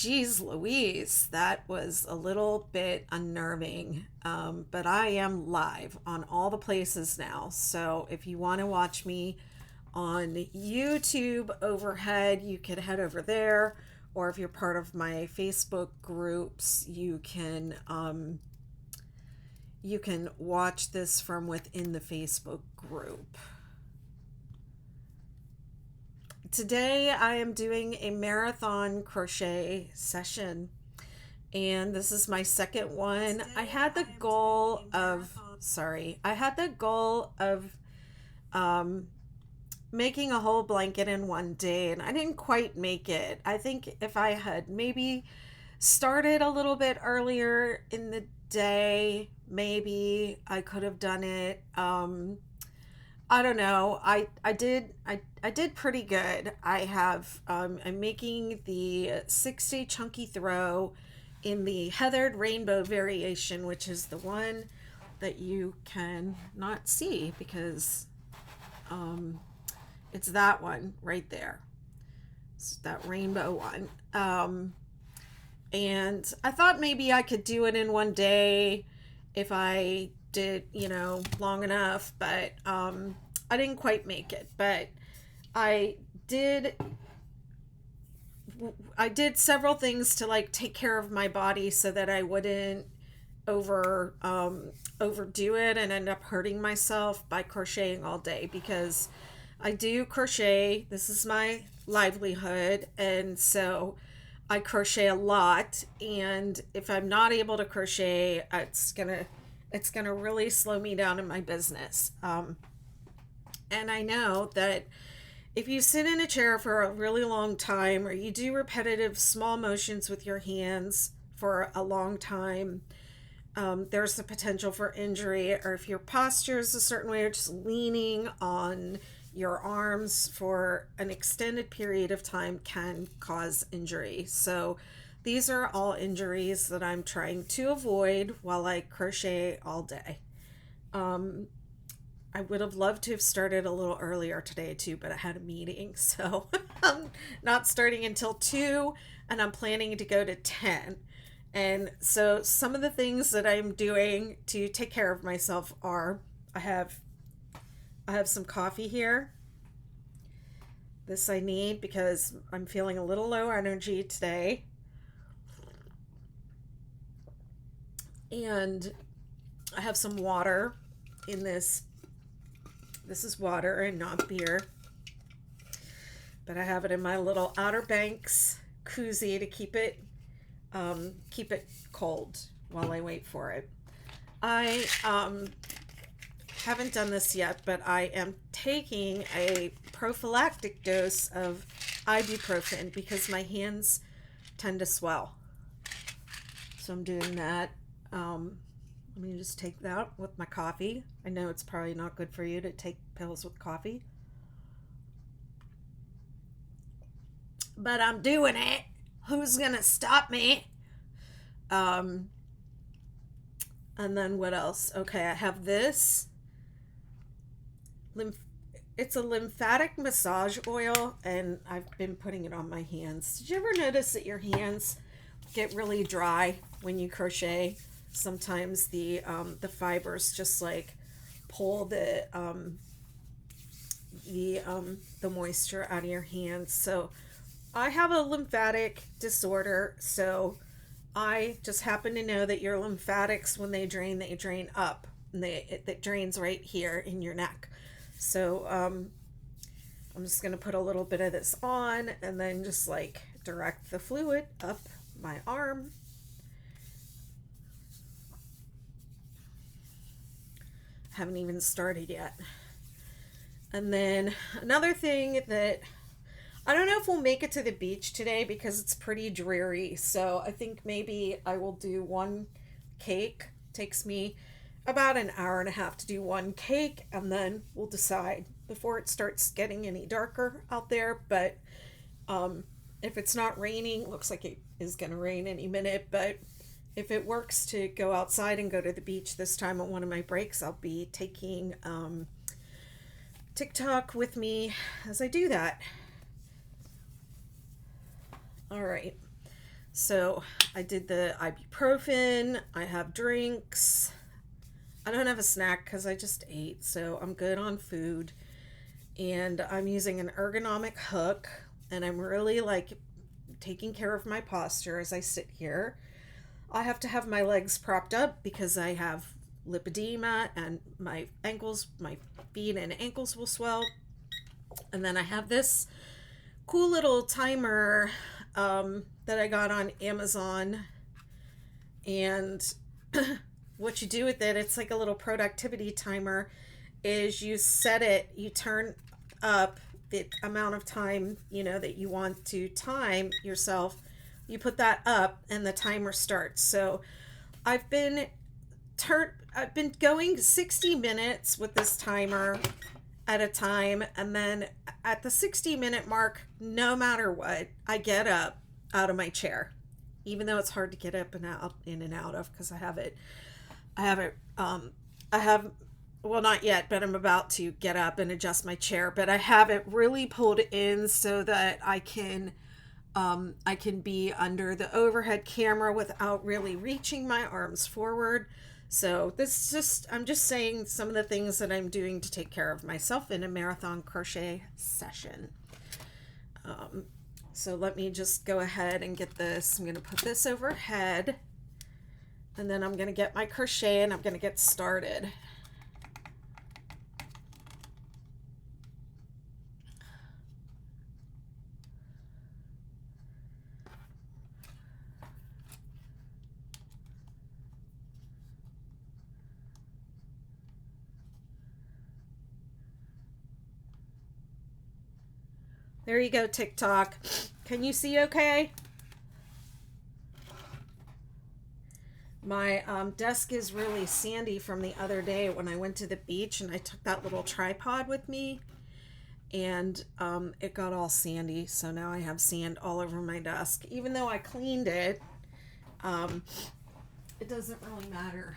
Geez Louise, that was a little bit unnerving. But I am live on all the places now. So if you want to watch me on YouTube overhead, you can head over there. Or if you're part of my Facebook groups, you can watch this from within the Facebook group. Today I am doing a marathon crochet session, and this is my second one. I had the goal of um, making a whole blanket in one day, and I didn't quite make it. I think if I had maybe started a little bit earlier in the day, maybe I could have done it. I don't know. I did pretty good. I'm making the 6-day chunky throw in the heathered rainbow variation, which is the one that you can not see because um, it's that one right there. It's that rainbow one. And I thought maybe I could do it in one day if I did, long enough, but I didn't quite make it. But I did I did several things to like take care of my body so that I wouldn't overdo it and end up hurting myself by crocheting all day, because I do crochet. This is my livelihood, and so I crochet a lot, and if I'm not able to crochet, it's gonna really slow me down in my business. And I know that if you sit in a chair for a really long time, or you do repetitive small motions with your hands for a long time, there's the potential for injury. Or if your posture is a certain way, or just leaning on your arms for an extended period of time can cause injury. So these are all injuries that I'm trying to avoid while I crochet all day. I would have loved to have started a little earlier today too, but I had a meeting, so I'm not starting until 2, and I'm planning to go to 10. And so some of the things that I'm doing to take care of myself are I have I have some coffee here. This I need because I'm feeling a little low energy today. And I have some water in this. This is water and not beer. But I have it in my little Outer Banks koozie to keep it cold while I wait for it. I haven't done this yet, but I am taking a prophylactic dose of ibuprofen because my hands tend to swell. So I'm doing that. Let me just take that with my coffee. I know it's probably not good for you to take pills with coffee, but I'm doing it. Who's gonna stop me? Um, and then what else? Okay, I have this. Lymph. It's a lymphatic massage oil, and I've been putting it on my hands. Did you ever notice that your hands get really dry when you crochet? Sometimes the fibers just like pull the moisture out of your hands. So I have a lymphatic disorder, so I just happen to know that your lymphatics, when they drain up, and it drains right here in your neck. So I'm just gonna put a little bit of this on, and then just like direct the fluid up my arm. Haven't even started yet. And then another thing that I don't know if we'll make it to the beach today because it's pretty dreary. So I think maybe I will do one cake. Takes me about an hour and a half to do one cake, and then we'll decide before it starts getting any darker out there. But if it's not raining, looks like it is going to rain any minute, but if it works to go outside and go to the beach this time on one of my breaks, I'll be taking TikTok with me as I do that. All right. So I did the ibuprofen. I have drinks. I don't have a snack because I just ate, so I'm good on food. And I'm using an ergonomic hook, and I'm really like taking care of my posture as I sit here. I have to have my legs propped up because I have lipedema and my ankles, my feet and ankles will swell. And then I have this cool little timer that I got on Amazon. And what you do with it, it's like a little productivity timer, is you set it, you turn up the amount of time, that you want to time yourself. You put that up and the timer starts. So I've been I've been going 60 minutes with this timer at a time, and then at the 60-minute mark, no matter what, I get up out of my chair. Even though it's hard to get up and out in and out of because I have well, not yet, but I'm about to get up and adjust my chair, but I have it really pulled in so that I can be under the overhead camera without really reaching my arms forward. So I'm just saying some of the things that I'm doing to take care of myself in a marathon crochet session. So let me just go ahead and get this. I'm going to put this overhead, and then I'm going to get my crochet and I'm going to get started. There you go, TikTok. Can you see okay? My desk is really sandy from the other day when I went to the beach and I took that little tripod with me, and it got all sandy. So now I have sand all over my desk. Even though I cleaned it, it doesn't really matter.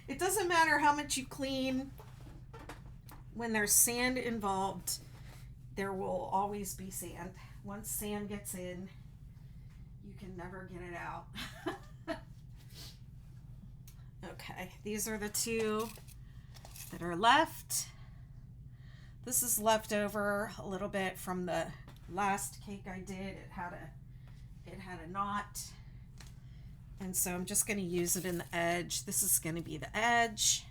It doesn't matter how much you clean. When there's sand involved, there will always be sand. Once sand gets in, you can never get it out. Okay, these are the two that are left. This is left over a little bit from the last cake I did. It had a knot. And so I'm just going to use it in the edge. This is going to be the edge.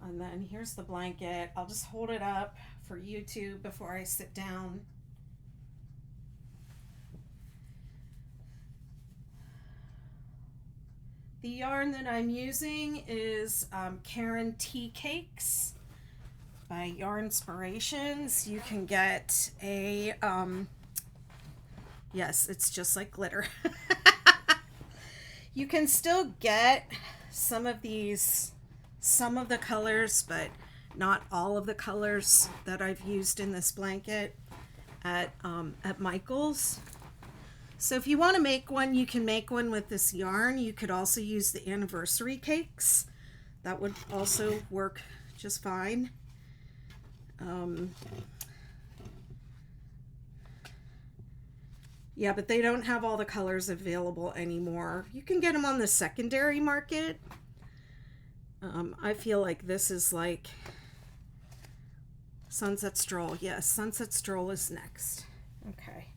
And then here's the blanket. I'll just hold it up for YouTube before I sit down. The yarn that I'm using is Karen Tea Cakes by Yarn Inspirations. You can get a, yes, it's just like glitter. You can still get some of the colors, but not all of the colors that I've used in this blanket at Michael's. So if you want to make one, you can make one with this yarn. You could also use the anniversary cakes. That would also work just fine. Yeah, but they don't have all the colors available anymore. You can get them on the secondary market. I feel like this is like Sunset Stroll. Yes, Sunset Stroll is next. Okay.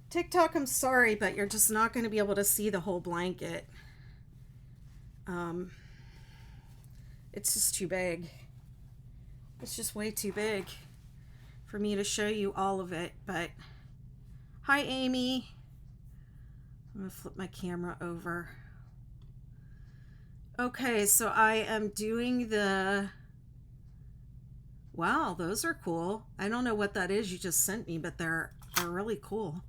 TikTok, I'm sorry, but you're just not going to be able to see the whole blanket. It's just too big. It's just way too big for me to show you all of it. But hi, Amy. I'm going to flip my camera over. Okay, so I am doing the... Wow, those are cool. I don't know what that is you just sent me, but they're really cool.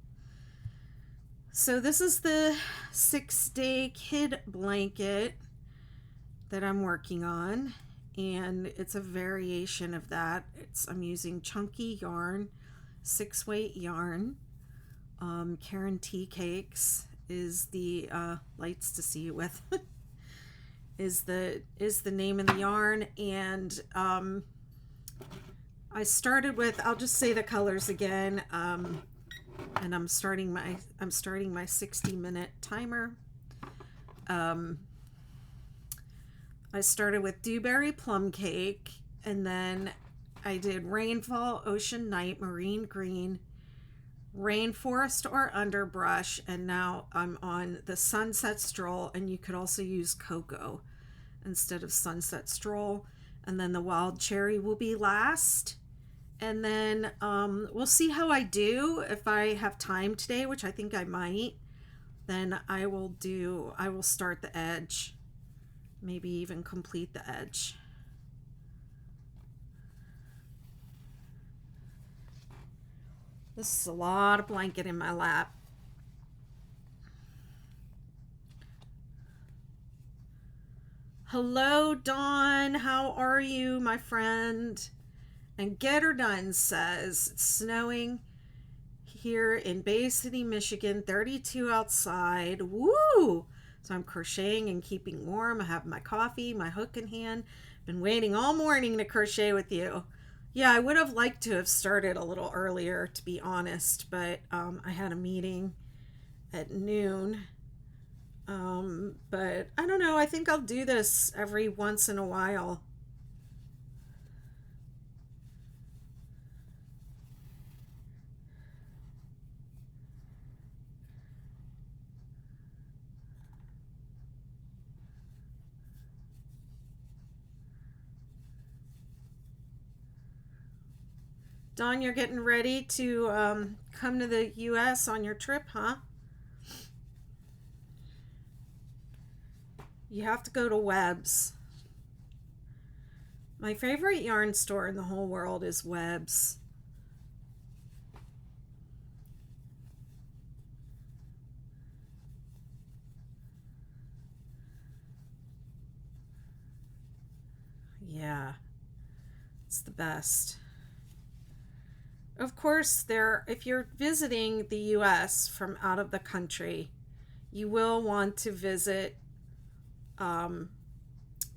So this is the 6-day kid blanket that I'm working on, and it's a variation of that. I'm using chunky yarn, 6-weight yarn. Karen Tea Cakes is the lights to see with. is the name of the yarn. And I started with, I'll just say the colors again, and I'm starting my 60-minute timer. I started with Dewberry Plum Cake, and then I did Rainfall, Ocean Night, Marine Green, Rainforest or Underbrush, and now I'm on the Sunset Stroll, and you could also use Cocoa instead of Sunset Stroll. And then the Wild Cherry will be last. And then we'll see how I do. If I have time today, which I think I might, then I will start the edge. Maybe even complete the edge. This is a lot of blanket in my lap. Hello, Dawn. How are you, my friend? And Get Her Done says, it's snowing here in Bay City, Michigan, 32 outside. Woo! So I'm crocheting and keeping warm. I have my coffee, my hook in hand. Been waiting all morning to crochet with you. Yeah, I would have liked to have started a little earlier, to be honest, but I had a meeting at noon. But I don't know. I think I'll do this every once in a while. Dawn, you're getting ready to come to the U.S. on your trip, huh? You have to go to Webb's. My favorite yarn store in the whole world is Webb's. Yeah, it's the best. Of course, if you're visiting the U.S. from out of the country, you will want to visit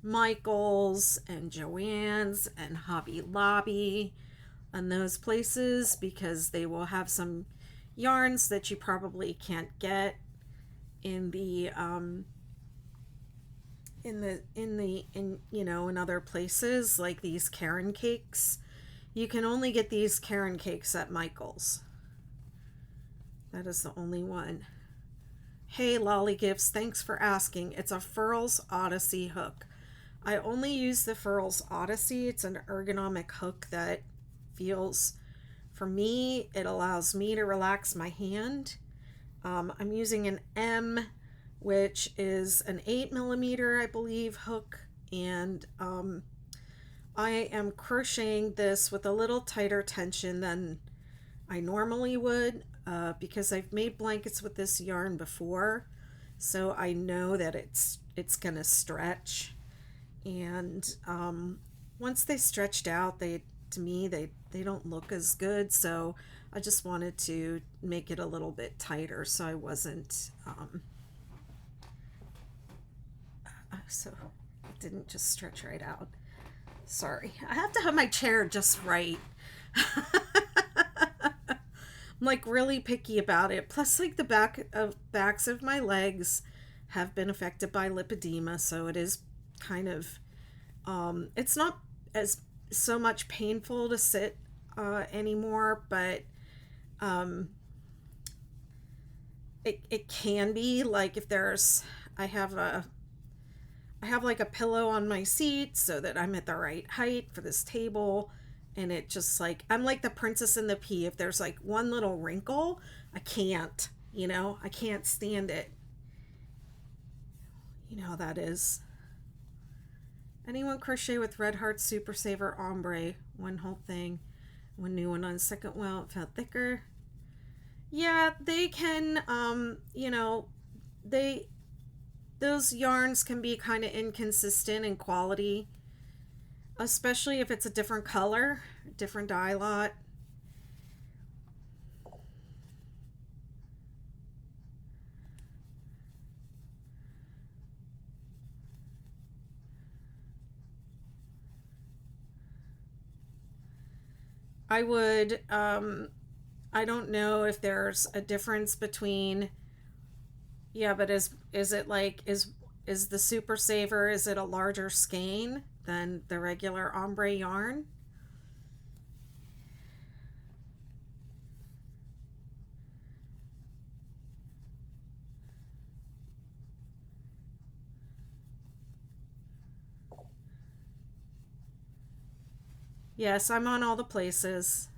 Michael's and Joann's and Hobby Lobby and those places, because they will have some yarns that you probably can't get in the in other places, like these Karen cakes. You can only get these Karen cakes at Michael's. That is the only one. Hey, Lolly Gifts, thanks for asking. It's a Furls Odyssey hook. I only use the Furls Odyssey. It's an ergonomic hook that feels, for me, it allows me to relax my hand. I'm using an M, which is an 8mm, I believe, hook, and I am crocheting this with a little tighter tension than I normally would, because I've made blankets with this yarn before, so I know that it's gonna stretch. And once they stretched out, they don't look as good, so I just wanted to make it a little bit tighter so I wasn't so it didn't just stretch right out. Sorry, I have to have my chair just right. I'm like really picky about it. Plus, like the backs of my legs have been affected by lipedema, so it is kind of it's not as so much painful to sit anymore, but it can be, like, if there's I have like a pillow on my seat so that I'm at the right height for this table, and it just, like, I'm like the Princess and the Pea. If there's like one little wrinkle, I can't stand it. You know how that is. Anyone crochet with Red Heart Super Saver Ombre? One whole thing. One new one on second well, it felt thicker. Yeah, they can, those yarns can be kind of inconsistent in quality, especially if it's a different color, different dye lot. I would, I don't know if there's a difference between, yeah, but is it like, is the Super Saver, is it a larger skein than the regular ombre yarn? Yes, I'm on all the places.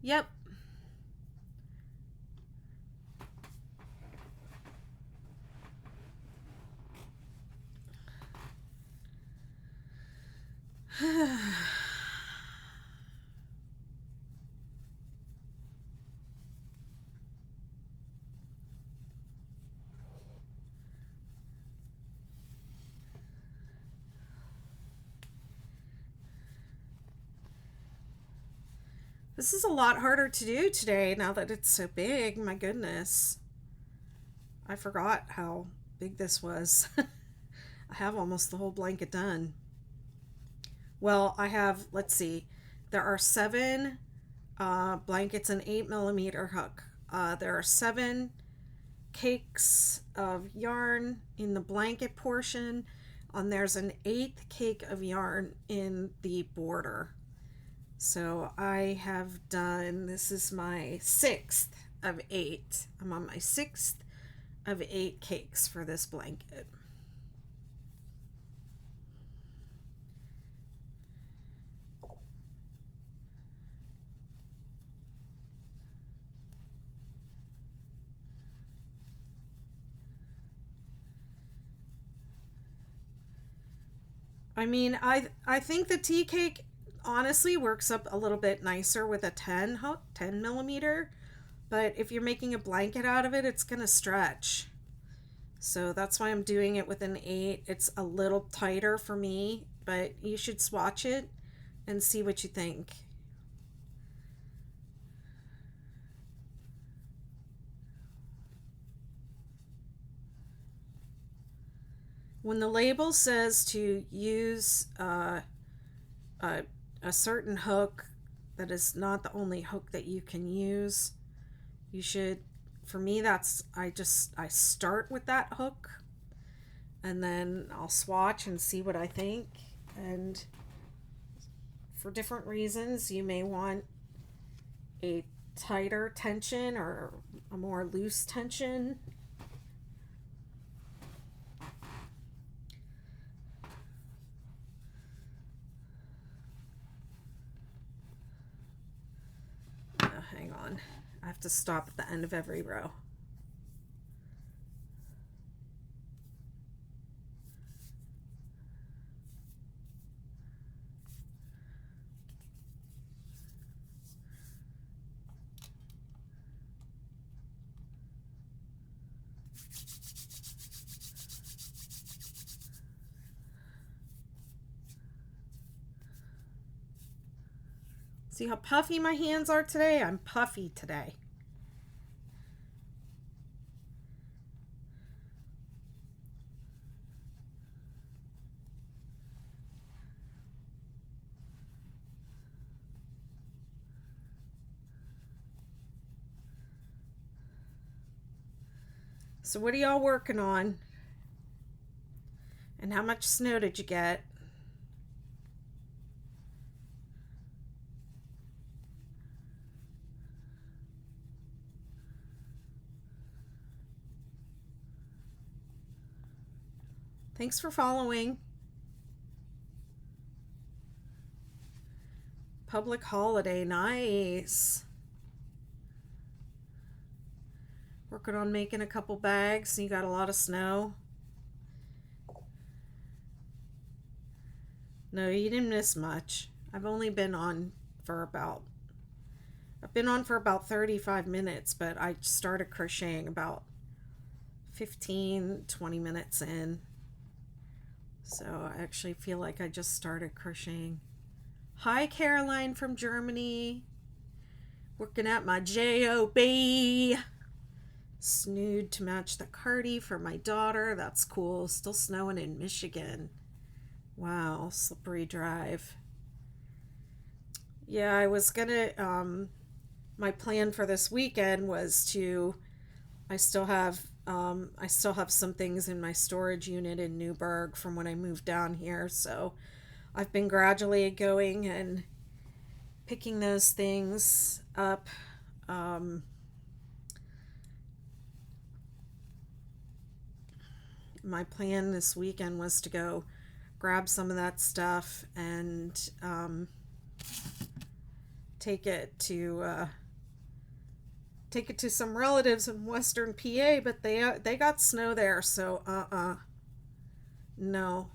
Yep. This is a lot harder to do today now that it's so big. My goodness. I forgot how big this was. I have almost the whole blanket done. Well, I have, let's see, there are seven blankets, an 8 millimeter hook. There are seven cakes of yarn in the blanket portion, and there's an eighth cake of yarn in the border. So I have done, this is my sixth of eight. I'm on my sixth of eight cakes for this blanket. I mean, I think the tea cake honestly works up a little bit nicer with a 10 hook, 10 millimeter, but if you're making a blanket out of it, it's going to stretch. So that's why I'm doing it with an 8. It's a little tighter for me, but you should swatch it and see what you think. When the label says to use a, a certain hook that is not the only hook that you can use, you should, for me, that's, I start with that hook and then I'll swatch and see what I think. And for different reasons, you may want a tighter tension or a more loose tension. Hang on, I have to stop at the end of every row. See how puffy my hands are today? I'm puffy today. So what are y'all working on? And how much snow did you get? Thanks for following. Public holiday, nice. Working on making a couple bags. You got a lot of snow. No, you didn't miss much. I've only been on for about, I've been on for about 35 minutes, but I started crocheting about 15-20 minutes in. So I actually feel like I just started crocheting Hi, Caroline from Germany. Working at my job. Snood to match the cardi for my daughter. That's cool. Still snowing in Michigan. Wow, slippery drive. Yeah, I was gonna. My plan for this weekend was to. I still have some things in my storage unit in Newburgh from when I moved down here. So I've been gradually going and picking those things up. Um, my plan this weekend was to go grab some of that stuff and take it to take it to some relatives in Western PA, but they got snow there, so no,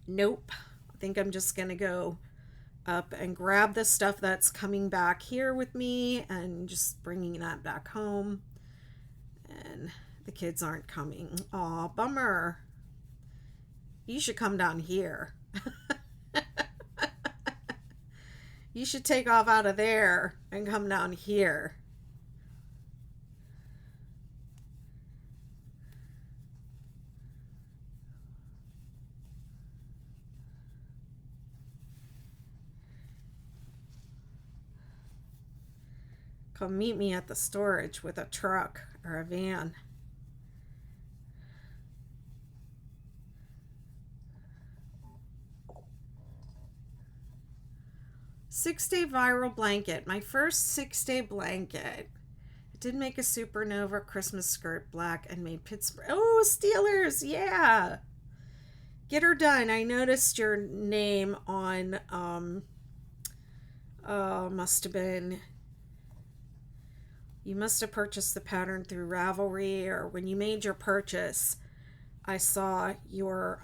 nope. I think I'm just gonna go up and grab the stuff that's coming back here with me and just bringing that back home. And the kids aren't coming. Aw, bummer. You should come down here. You should take off out of there and come down here. Come meet me at the storage with a truck or a van. Six-day viral blanket. My first 6-day blanket. I did make a supernova Christmas skirt black and made Pittsburgh. Oh, Steelers. Yeah. Get her done. I noticed your name on, must have been, you must have purchased the pattern through Ravelry, or when you made your purchase, I saw your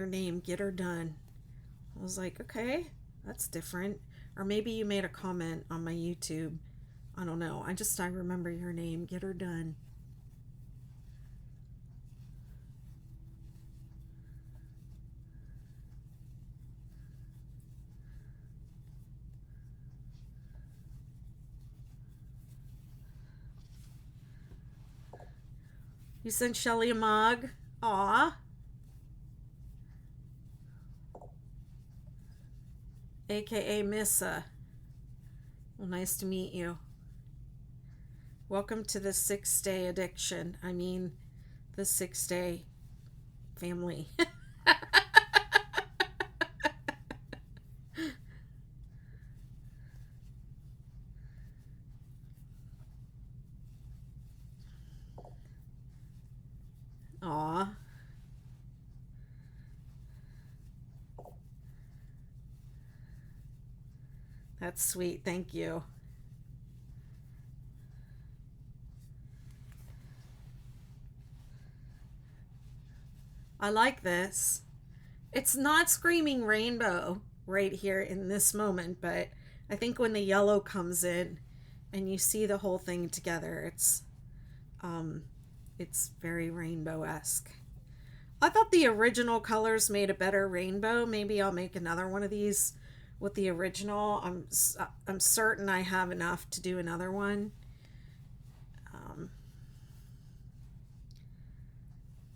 name, Get Her Done. I was like, okay, that's different. Or maybe you made a comment on my YouTube. I don't know. I remember your name, Get Her Done. You sent Shelly a mug? Aw. AKA Missa. Well, nice to meet you. Welcome to the 6-day addiction. I mean, the 6-day family. Aw. That's sweet. Thank you. I like this. It's not screaming rainbow right here in this moment, but I think when the yellow comes in and you see the whole thing together, um it's very rainbow-esque. I thought the original colors made a better rainbow. Maybe I'll make another one of these with the original. I'm certain I have enough to do another one. Um,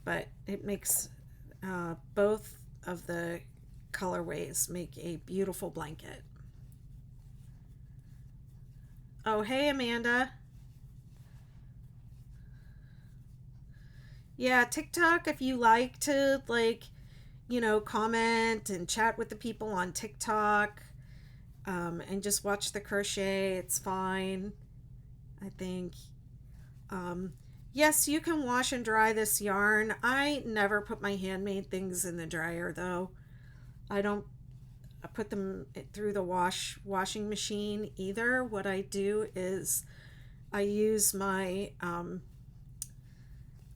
but it makes both of the colorways make a beautiful blanket. Oh, hey, Amanda. Yeah, TikTok, if you like to, comment and chat with the people on TikTok, and just watch the crochet, it's fine, I think. Um, yes, you can wash and dry this yarn. I never put my handmade things in the dryer, though. I don't put them through the washing machine either. What I do is I use my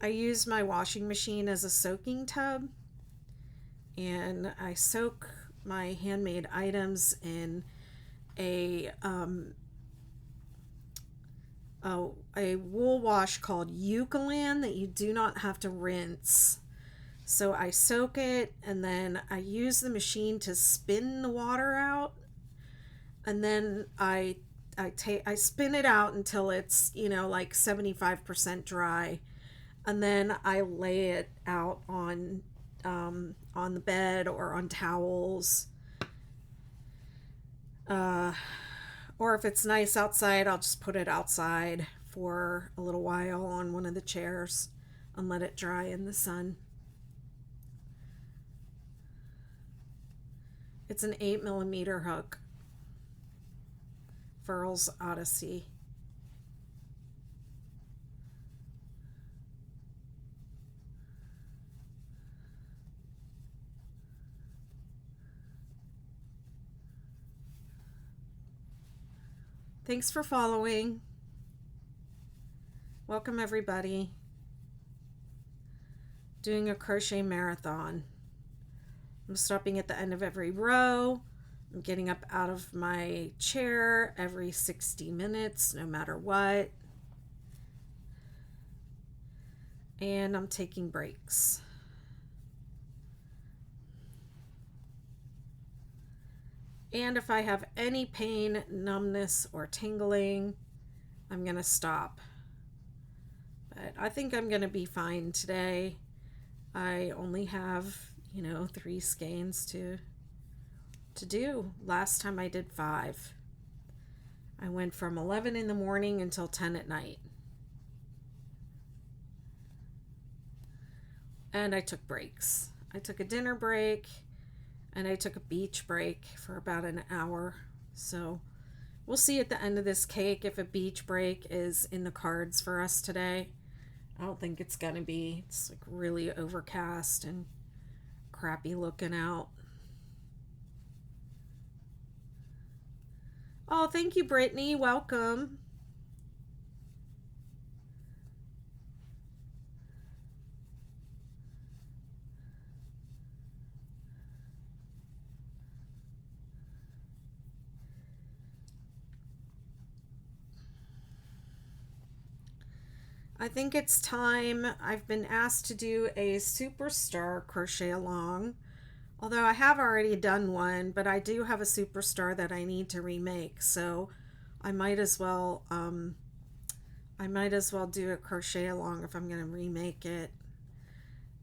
I use my washing machine as a soaking tub, and I soak my handmade items in a a wool wash called Eucalan that you do not have to rinse. So I soak it and then I use the machine to spin the water out, and then I spin it out until it's, like 75% dry, and then I lay it out on the bed or on towels. Or if it's nice outside, I'll just put it outside for a little while on one of the chairs and let it dry in the sun. It's an 8mm hook. Furl's Odyssey. Thanks for following. Welcome everybody. Doing a crochet marathon. I'm stopping at the end of every row. I'm getting up out of my chair every 60 minutes, no matter what. And I'm taking breaks. And if I have any pain, numbness, or tingling, I'm going to stop. But I think I'm going to be fine today. I only have, 3 skeins to do. Last time I did 5. I went from 11 in the morning until 10 at night. And I took breaks. I took a dinner break and I took a beach break for about an hour. So we'll see at the end of this cake if a beach break is in the cards for us today. I don't think it's gonna be. It's like really overcast and crappy looking out. Oh, thank you, Brittany. Welcome. I think it's time. I've been asked to do a superstar crochet along, although I have already done one, but I do have a superstar that I need to remake, so I might as well do a crochet along if I'm going to remake it.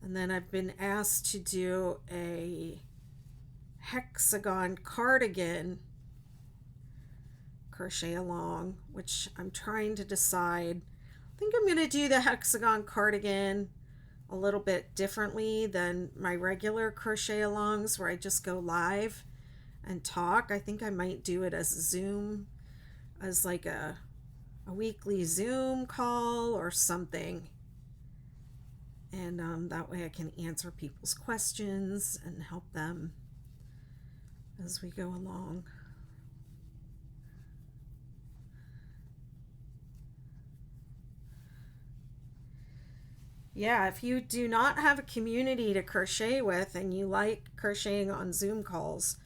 And then I've been asked to do a hexagon cardigan crochet along, which I'm trying to decide. I think I'm going to do the hexagon cardigan a little bit differently than my regular crochet alongs where I just go live and talk. I think I might do it as a Zoom, as like a weekly Zoom call or something. And that way I can answer people's questions and help them as we go along. Yeah, if you do not have a community to crochet with and you like crocheting on Zoom calls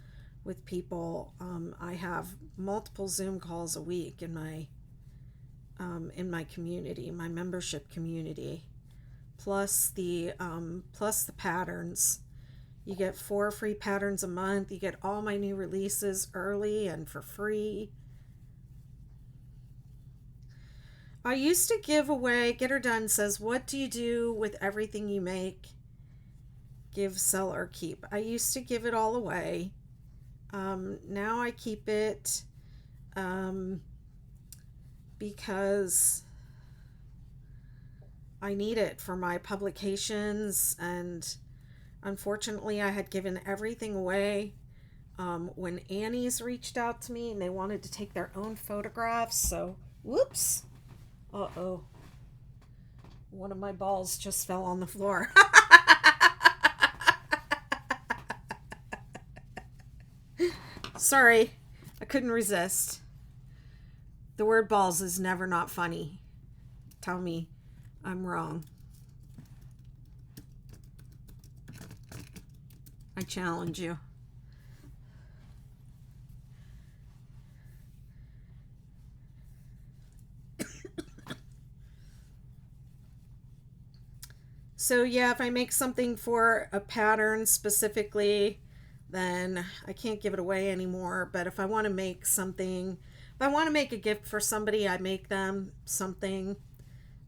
with people, I have multiple Zoom calls a week in my community, my membership community, plus the patterns. You get 4 free patterns a month. You get all my new releases early and for free. I used to give away, Get Her Done says, what do you do with everything you make? Give, sell, or keep. I used to give it all away. Now I keep it because I need it for my publications, and unfortunately I had given everything away when Annie's reached out to me and they wanted to take their own photographs. So, whoops. Uh-oh. One of my balls just fell on the floor. Sorry, I couldn't resist. The word balls is never not funny. Tell me I'm wrong. I challenge you. So yeah, if I make something for a pattern specifically, then I can't give it away anymore. But if I want to make something, if I want to make a gift for somebody, I make them something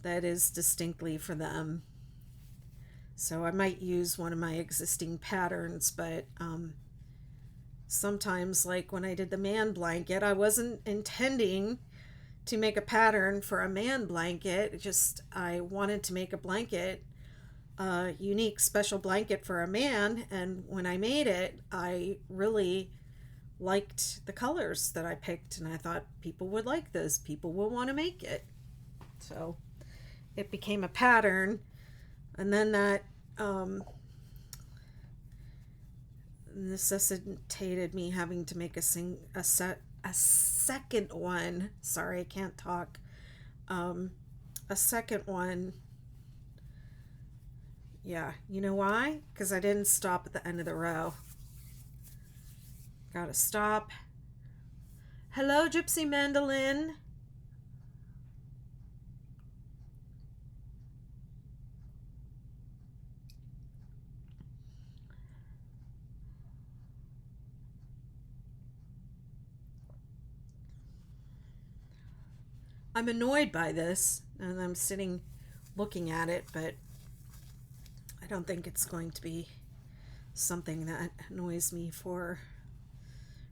that is distinctly for them. So I might use one of my existing patterns, but sometimes, like when I did the man blanket, I wasn't intending to make a pattern for a man blanket. It just, I wanted to make a blanket, a unique special blanket for a man. And when I made it, I really liked the colors that I picked, and I thought people would like this. People will want to make it. So it became a pattern, and then that necessitated me having to make a second one. Sorry, I can't talk. A second one. Yeah, you know why? Because I didn't stop at the end of the row. Gotta stop. Hello, Gypsy Mandolin. I'm annoyed by this, and I'm sitting looking at it, but I don't think it's going to be something that annoys me for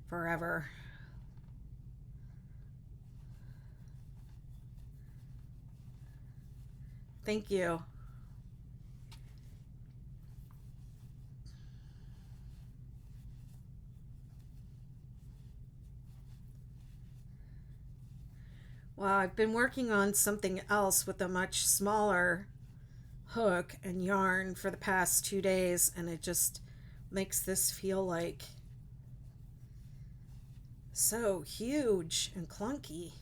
forever. Thank you. Well, I've been working on something else with a much smaller hook and yarn for the past 2 days, and it just makes this feel like so huge and clunky.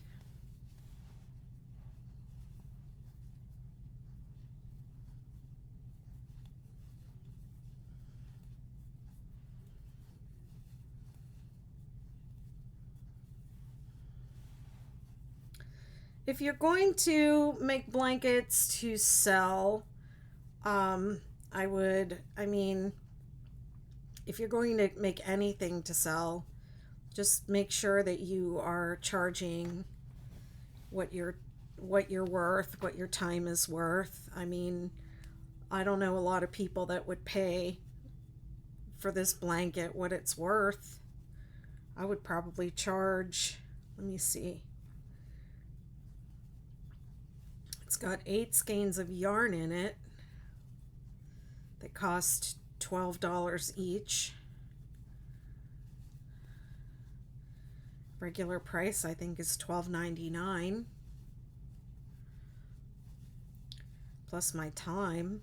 If you're going to make blankets to sell, I mean, if you're going to make anything to sell, just make sure that you are charging what you're worth, what your time is worth. I mean, I don't know a lot of people that would pay for this blanket what it's worth. I would probably charge, let me see. It's got 8 skeins of yarn in it that cost $12 each. Regular price I think is $12.99 plus my time.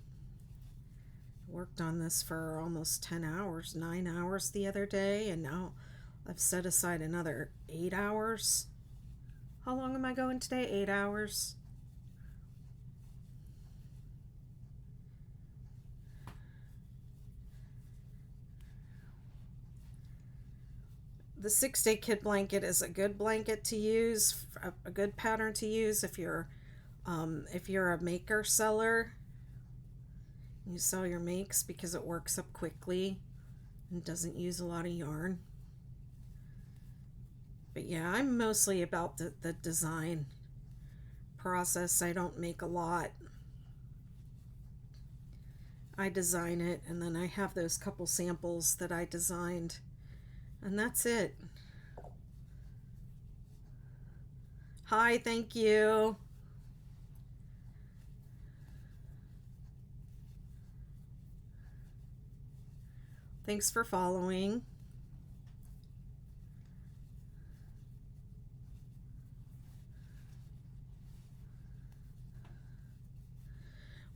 Worked on this for almost 10 hours, 9 hours the other day, and now I've set aside another 8 hours. How long am I going today? 8 hours. The 6-day kid blanket is a good blanket to use, a good pattern to use if you're a maker seller. You sell your makes because it works up quickly and doesn't use a lot of yarn. But yeah, I'm mostly about the design process. I don't make a lot. I design it, and then I have those couple samples that I designed, and that's it. Hi, thank you. Thanks for following.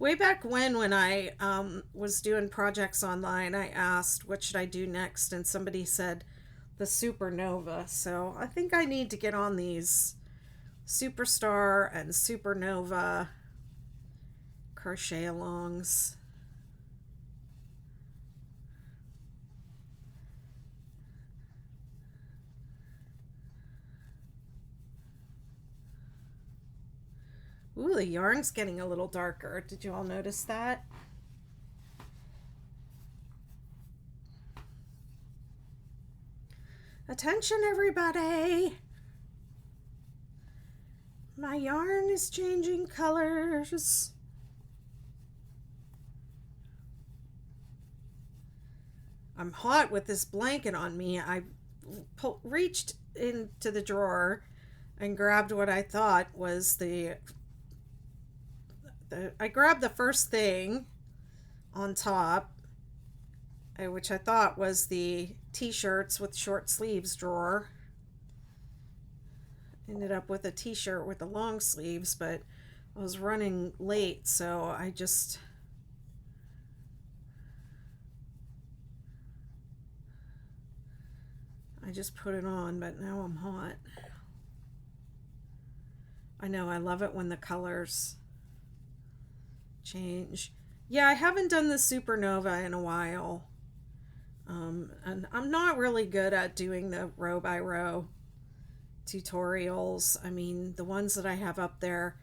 Way back when I was doing projects online, I asked what should I do next, and somebody said the Supernova. So I think I need to get on these Superstar and Supernova crochet alongs. Ooh, the yarn's getting a little darker. Did you all notice that? Attention, everybody! My yarn is changing colors. I'm hot with this blanket on me. I reached into the drawer and grabbed what I thought was I grabbed the first thing on top, which I thought was the t-shirts with short sleeves drawer. Ended up with a t-shirt with the long sleeves, but I was running late, so I just put it on, but now I'm hot. I know, I love it when the colors change. Yeah, I haven't done the supernova in a while. And I'm not really good at doing the row by row tutorials. I mean, the ones that I have up there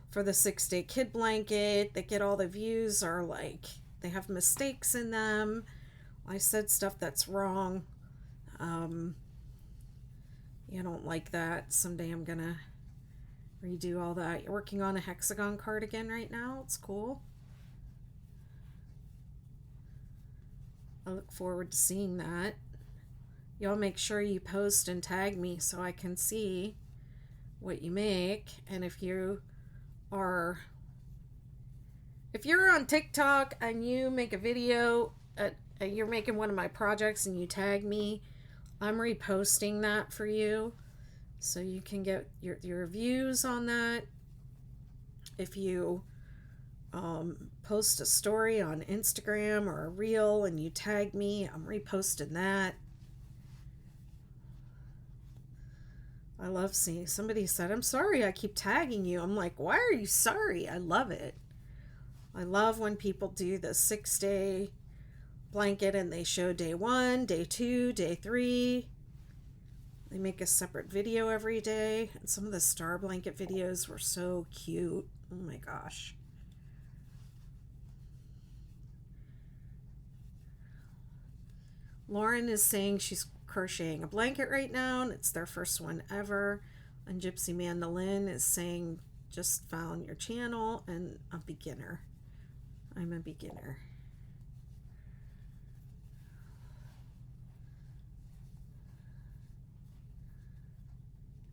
for the 6-day kid blanket that get all the views are like, they have mistakes in them. I said stuff that's wrong. You don't like that. Someday I'm gonna redo all that. You're working on a hexagon cardigan right now. It's cool. I look forward to seeing that. Y'all make sure you post and tag me so I can see what you make. And if you're on TikTok and you make a video, you're making one of my projects and you tag me, I'm reposting that for you so you can get your views on that. If you post a story on Instagram or a reel and you tag me, I'm reposting that. I love seeing, somebody said, I'm sorry I keep tagging you. I'm like, why are you sorry? I love it. I love when people do the 6-day blanket and they show day 1, day 2, day 3. They make a separate video every day. And some of the star blanket videos were so cute. Oh my gosh. Lauren is saying she's crocheting a blanket right now, and it's their first one ever. And Gypsy Mandolin is saying, just found your channel and a beginner. I'm a beginner.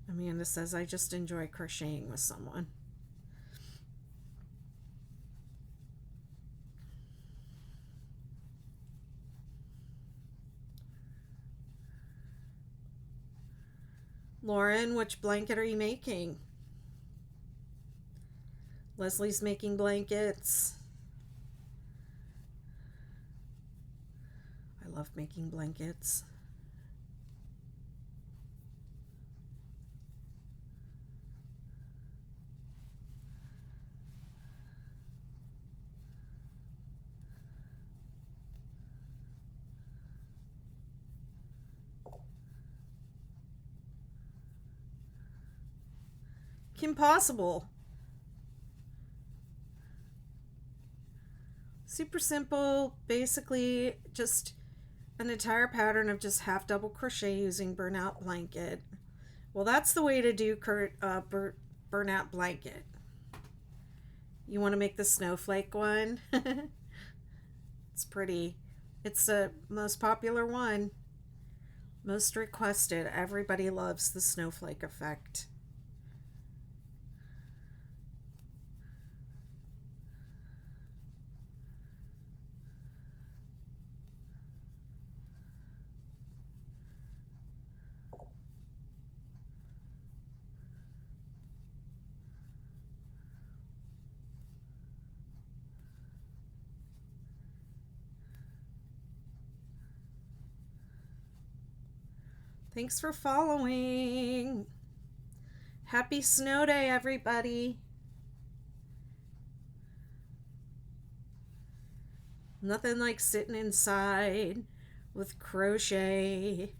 Amanda says, I just enjoy crocheting with someone. Lauren, which blanket are you making? Leslie's making blankets. I love making blankets. Kim Possible. Super simple, basically just an entire pattern of just half double crochet using burnout blanket. Well, that's the way to do burnout blanket. You want to make the snowflake one? It's pretty. It's the most popular one. Most requested. Everybody loves the snowflake effect. Thanks for following. Happy snow day, everybody. Nothing like sitting inside with crochet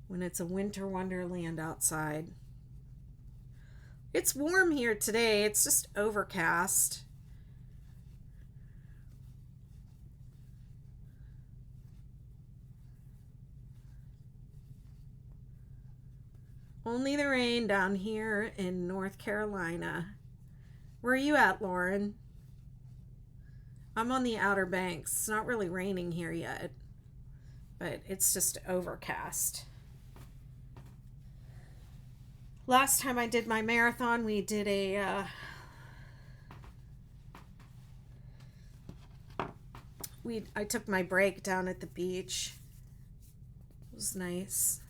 when it's a winter wonderland outside. It's warm here today. It's just overcast. Only the rain down here in North Carolina. Where are you at, Lauren? I'm on the Outer Banks. It's not really raining here yet, but it's just overcast. Last time I did my marathon, we did I took my break down at the beach. It was nice.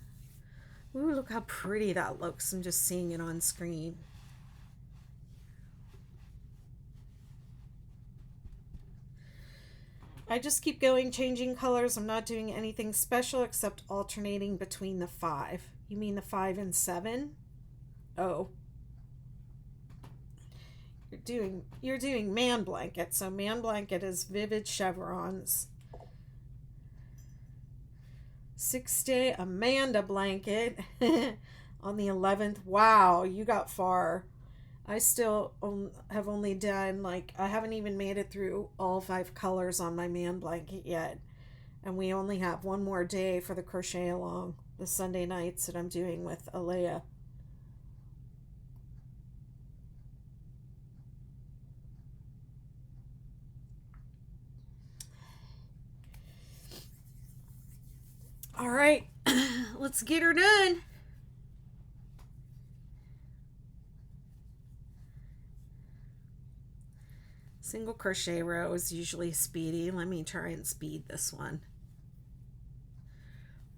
Ooh, look how pretty that looks. I'm just seeing it on screen. I just keep going, changing colors. I'm not doing anything special except alternating between the 5. You mean the 5 and 7? Oh. You're doing man blanket. So man blanket is vivid chevrons. 6-day Amanda blanket on the 11th. Wow, you got far. I still have only done, like, I haven't even made it through all 5 colors on my man blanket yet. And we only have one more day for the crochet along, the Sunday nights that I'm doing with Alea. All right, let's get her done. Single crochet row is usually speedy. Let me try and speed this one.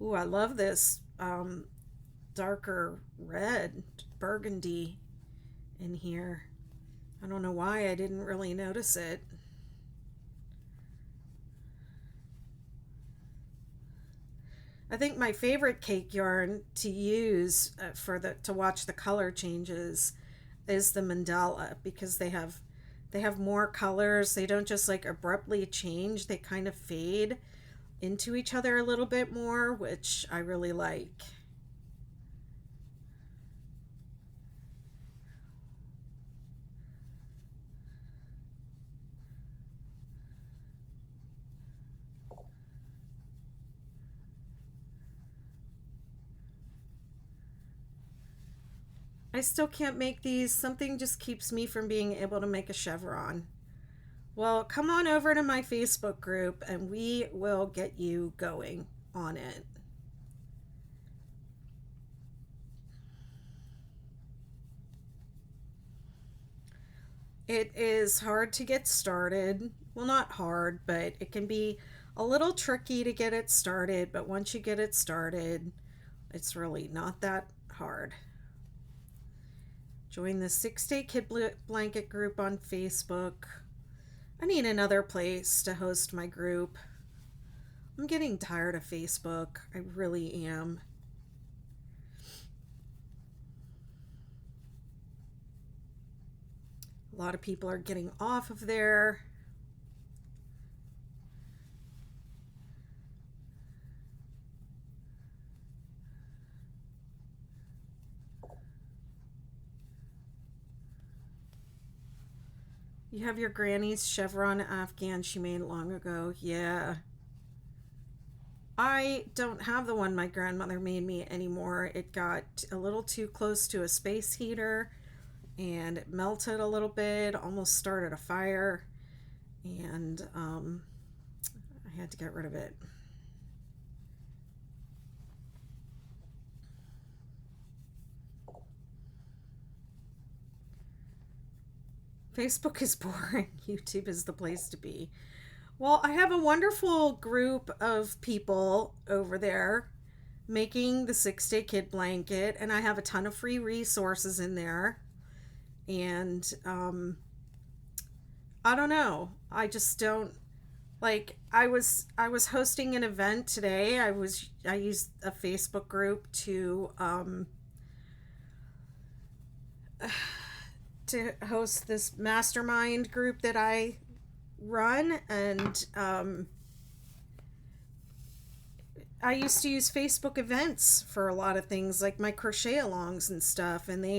Ooh, I love this darker red, burgundy in here. I don't know why I didn't really notice it. I think my favorite cake yarn to use to watch the color changes is the mandala, because they have more colors. They don't just like abruptly change. They kind of fade into each other a little bit more, which I really like. I still can't make these. Something just keeps me from being able to make a chevron. Well, come on over to my Facebook group and we will get you going on it. It is hard to get started. Well, not hard, but it can be a little tricky to get it started. But once you get it started, it's really not that hard. Join the 6-day Kid Blanket group on Facebook. I need another place to host my group. I'm getting tired of Facebook. I really am. A lot of people are getting off of there. You have your granny's chevron afghan she made long ago. Yeah. I don't have the one my grandmother made me anymore. It got a little too close to a space heater and it melted a little bit, almost started a fire, and I had to get rid of it. Facebook is boring. YouTube is the place to be. Well, I have a wonderful group of people over there making the 6-day Kid Blanket, and I have a ton of free resources in there. And I don't know. I just don't like. I was hosting an event today. I used a Facebook group to host this mastermind group that I run, and I used to use Facebook events for a lot of things, like my crochet alongs and stuff, and the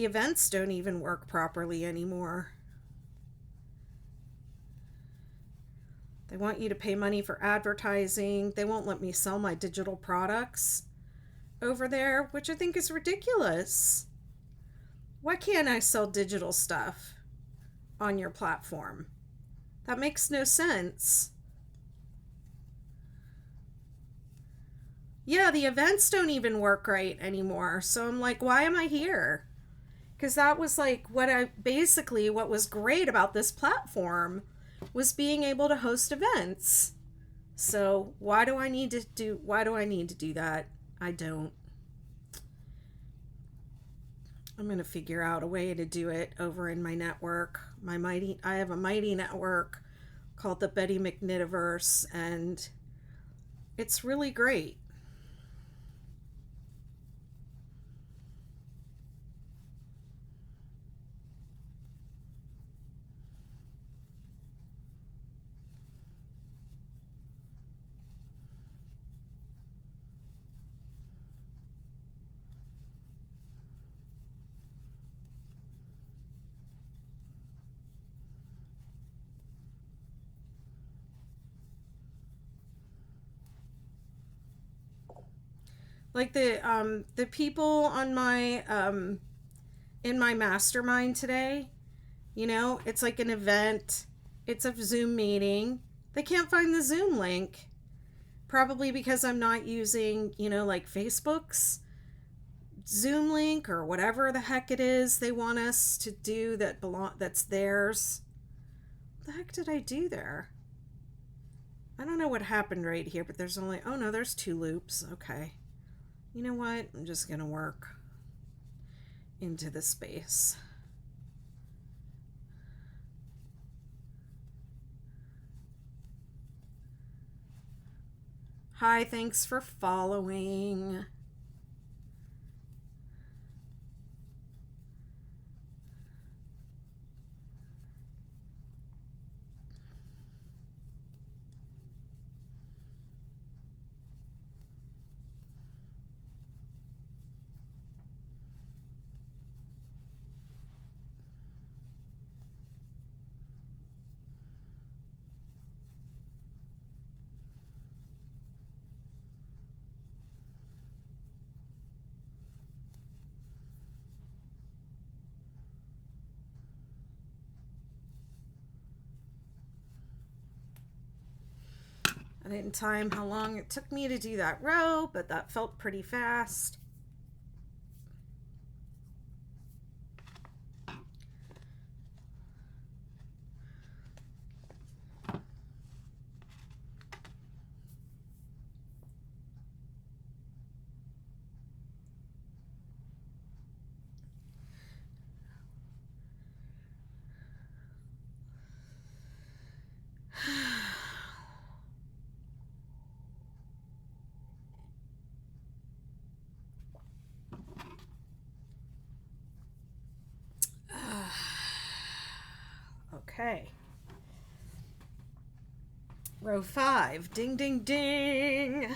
events don't even work properly anymore. They want you to pay money for advertising. They won't let me sell my digital products. over there, which I think is ridiculous. Why can't I sell digital stuff on your platform? That makes no sense. Yeah, the events don't even work right anymore. So I'm like, why am I here? Because that was like what was great about this platform was being able to host events. So why do I need to do that? I don't. I'm going to figure out a way to do it over in my network. I have a mighty network called the Betty McKnitiverse, and it's really great. Like the people on my in my mastermind today, it's like an event. It's a Zoom meeting. They can't find the Zoom link. Probably because I'm not using, like Facebook's Zoom link or whatever the heck it is they want us to do that's theirs. What the heck did I do there? I don't know what happened right here, but there's 2 loops. Okay. You know what? I'm just going to work into the space. Hi, thanks for following. I didn't time how long it took me to do that row, but that felt pretty fast. Okay. Row 5. Ding, ding, ding.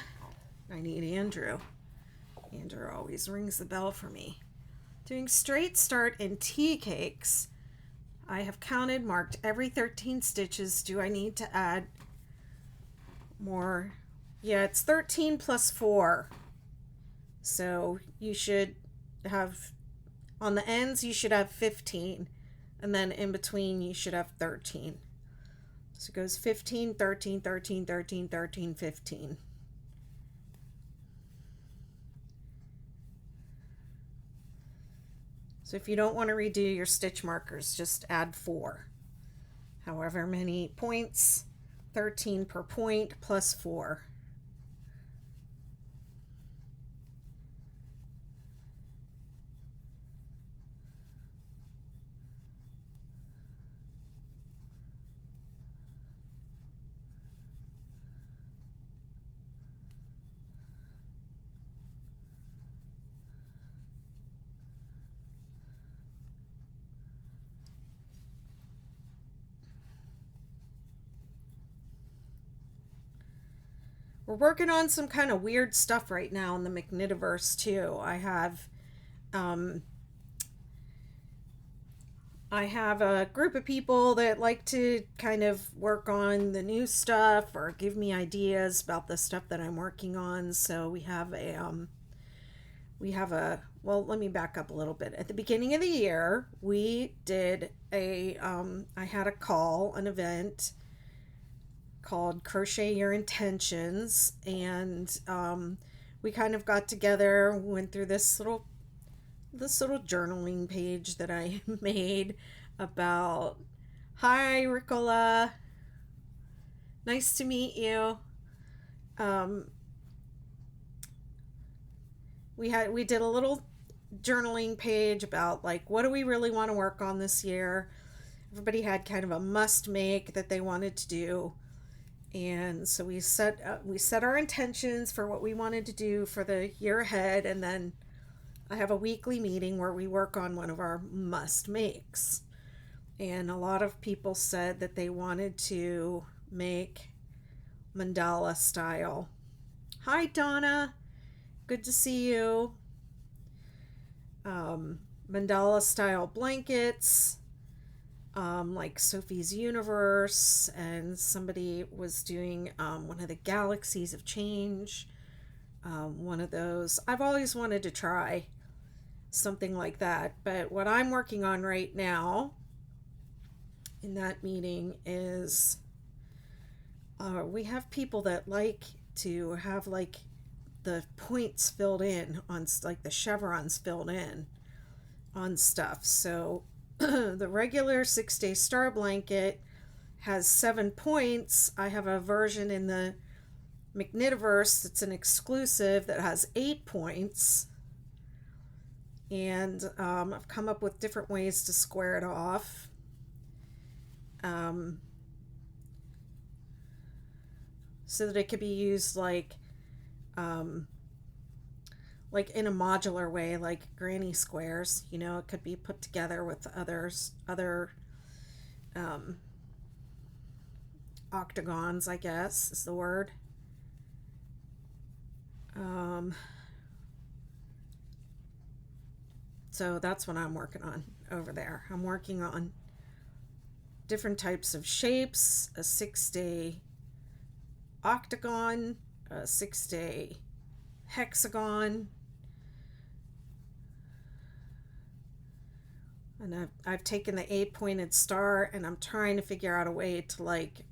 I need Andrew. Andrew always rings the bell for me. Doing straight start in tea cakes. I have marked every 13 stitches. Do I need to add more? Yeah, it's 13 plus 4. So you should have, on the ends, you should have 15. And then in between, you should have 13. So it goes 15, 13, 13, 13, 13, 15. So if you don't want to redo your stitch markers, just add 4. However many points, 13 per point plus 4. We're working on some kind of weird stuff right now in the McKnitiverse too. I have a group of people that like to kind of work on the new stuff or give me ideas about the stuff that I'm working on. So we have we have a, well, let me back up a little bit. At the beginning of the year, we did I had a call, an event called Crochet Your Intentions, and we kind of got together, went through this little journaling page that I made about, hi Ricola, nice to meet you. Um, we did a little journaling page about like what do we really want to work on this year. Everybody had kind of a must make that they wanted to do, and so we set our intentions for what we wanted to do for the year ahead, and then I have a weekly meeting where we work on one of our must makes. And a lot of people said that they wanted to make mandala style. Hi Donna, good to see you. Mandala style blankets, like Sophie's Universe, and somebody was doing one of the Galaxies of Change, one of those. I've always wanted to try something like that, but what I'm working on right now in that meeting is we have people that like to have like the points filled in on, like the chevrons filled in on stuff. So the regular 6-day star blanket has 7 points. I have a version in the McKnitiverse that's an exclusive that has 8 points. And I've come up with different ways to square it off. So that it could be used like in a modular way, like granny squares. You know, it could be put together with other octagons, I guess is the word. So that's what I'm working on over there. I'm working on different types of shapes, a 6-day octagon, a 6-day hexagon, and I've taken the 8-pointed star and I'm trying to figure out a way to like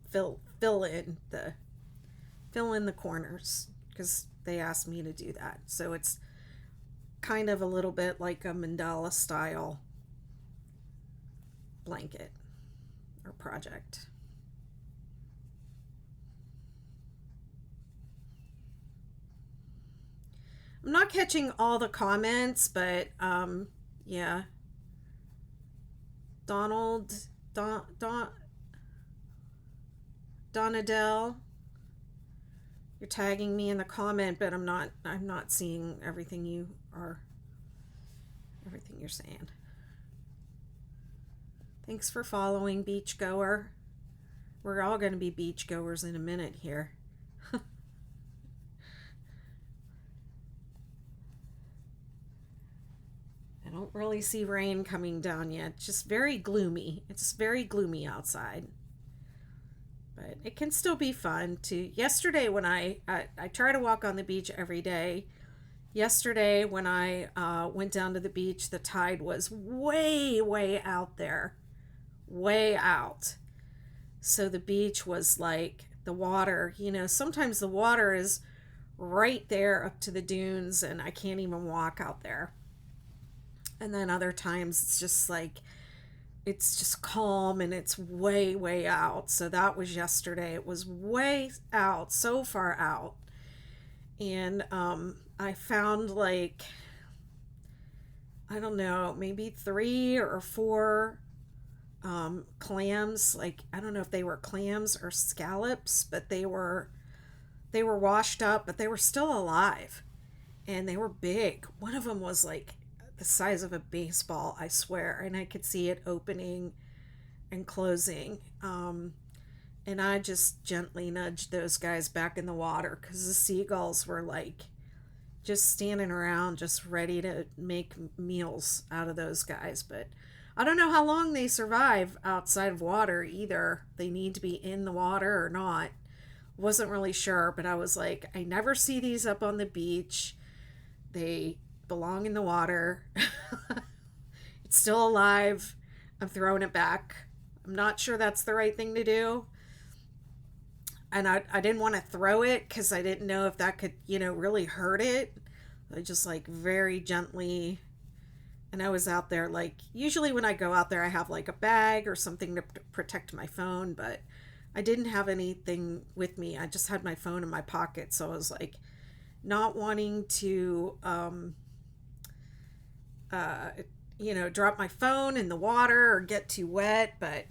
fill in the corners because they asked me to do that. So it's kind of a little bit like a mandala style blanket or project. I'm not catching all the comments, but yeah. Donadell, you're tagging me in the comment, but I'm not seeing everything you're saying. Thanks for following, beachgoer. We're all going to be beachgoers in a minute here. I don't really see rain coming down yet. It's just very gloomy. It's very gloomy outside. But it can still be fun to. Yesterday when I try to walk on the beach every day. Yesterday when I went down to the beach, the tide was way, way out there. Way out. So the beach was like the water, sometimes the water is right there up to the dunes and I can't even walk out there. And then other times it's just like, it's just calm and it's way, way out. So that was yesterday. It was way out, so far out. And I found like, I don't know, maybe 3 or 4 clams. Like, I don't know if they were clams or scallops, but they were washed up, but they were still alive. And they were big. One of them was like the size of a baseball, I swear, and I could see it opening and closing. And I just gently nudged those guys back in the water because the seagulls were like just standing around, just ready to make meals out of those guys. But I don't know how long they survive outside of water either. They need to be in the water or not. Wasn't really sure, but I was like, I never see these up on the beach. They belong in the water. It's still alive. I'm throwing it back. I'm not sure that's the right thing to do. And I didn't want to throw it because I didn't know if that could, really hurt it. I just like very gently. And I was out there, like, usually when I go out there, I have like a bag or something to protect my phone, but I didn't have anything with me. I just had my phone in my pocket. So I was like, not wanting to, uh, drop my phone in the water or get too wet. But,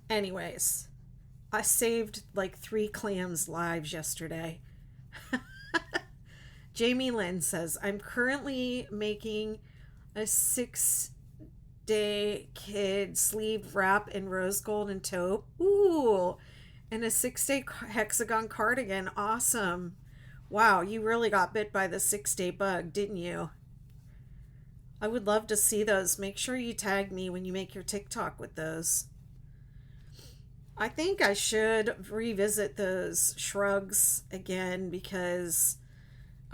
anyways, I saved like 3 clams' lives yesterday. Jamie Lynn says, I'm currently making a 6-day kid sleeve wrap in rose gold and taupe. Ooh, and a 6-day hexagon cardigan. Awesome. Wow, you really got bit by the 6-day bug, didn't you? I would love to see those. Make sure you tag me when you make your TikTok with those. I think I should revisit those shrugs again because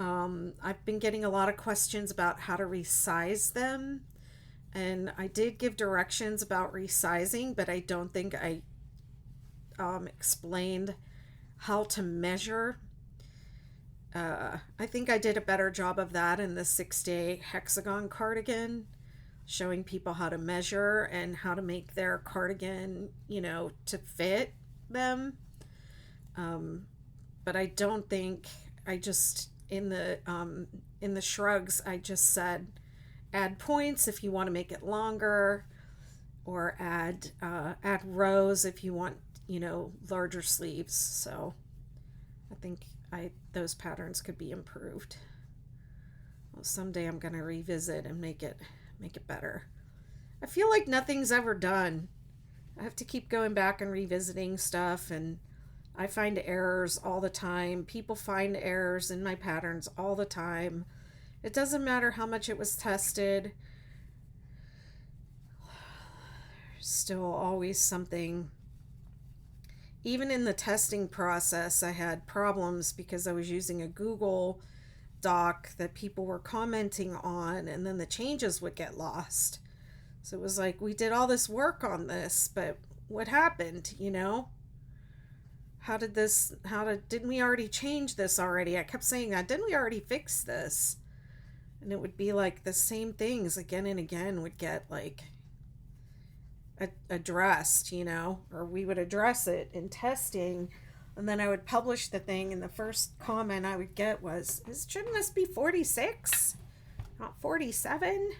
I've been getting a lot of questions about how to resize them. And I did give directions about resizing, but I don't think I explained how to measure. I think I did a better job of that in the 6-day hexagon cardigan, showing people how to measure and how to make their cardigan, to fit them. But I don't think I just in the shrugs I just said add points if you want to make it longer, or add rows if you want larger sleeves. So I think those patterns could be improved. Well, someday I'm gonna revisit and make it better. I feel like nothing's ever done. I have to keep going back and revisiting stuff, and I find errors all the time. People find errors in my patterns all the time. It doesn't matter how much it was tested. Still always something. Even in the testing process, I had problems because I was using a Google Doc that people were commenting on, and then the changes would get lost. So it was like, we did all this work on this, but what happened, didn't we already change this already? I kept saying that, didn't we already fix this? And it would be like the same things again and again would get like addressed, or we would address it in testing, and then I would publish the thing, and the first comment I would get was, shouldn't this be 46, not 47?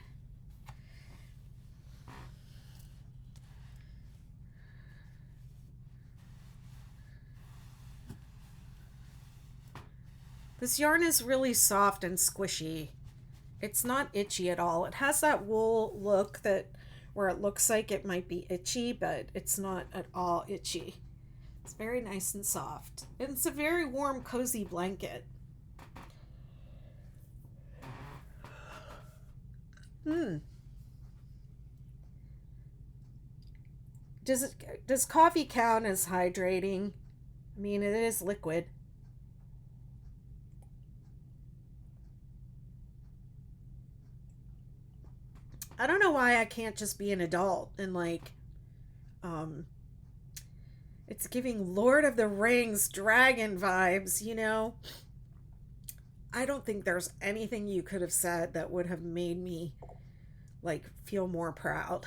This yarn is really soft and squishy. It's not itchy at all. It has that wool look where it looks like it might be itchy, but it's not at all itchy. It's very nice and soft. And it's a very warm, cozy blanket. Does coffee count as hydrating? I mean, it is liquid. I don't know why I can't just be an adult and like it's giving Lord of the Rings dragon vibes, I don't think there's anything you could have said that would have made me like feel more proud.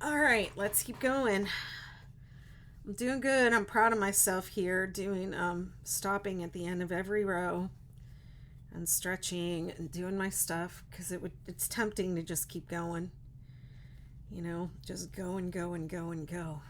All right, let's keep going. I'm doing good. I'm proud of myself here doing stopping at the end of every row and stretching and doing my stuff, because it's tempting to just keep going. Just go and go and go and go.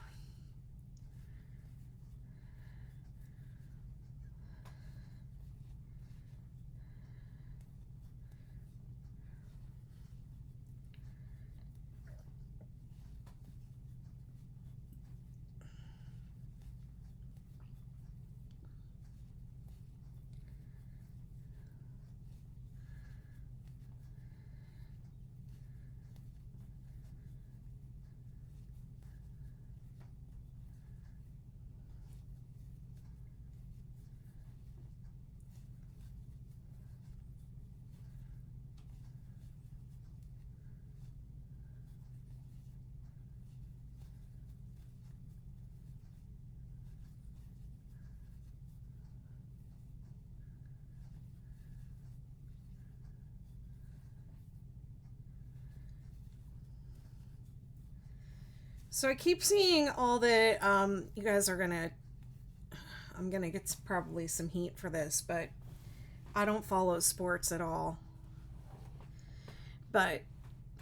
So I keep seeing all the you guys are gonna I'm gonna get probably some heat for this, but I don't follow sports at all. But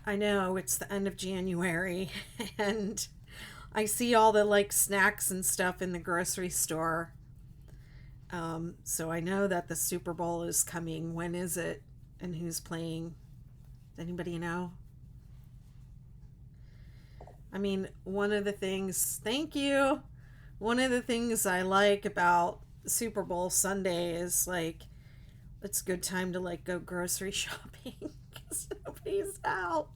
I know it's the end of January and I see all the like snacks and stuff in the grocery store. So I know that the Super Bowl is coming. When is it? And who's playing? Does anybody know? I mean, one of the things, thank you. One of the things I like about Super Bowl Sunday is like it's a good time to like go grocery shopping because nobody's out.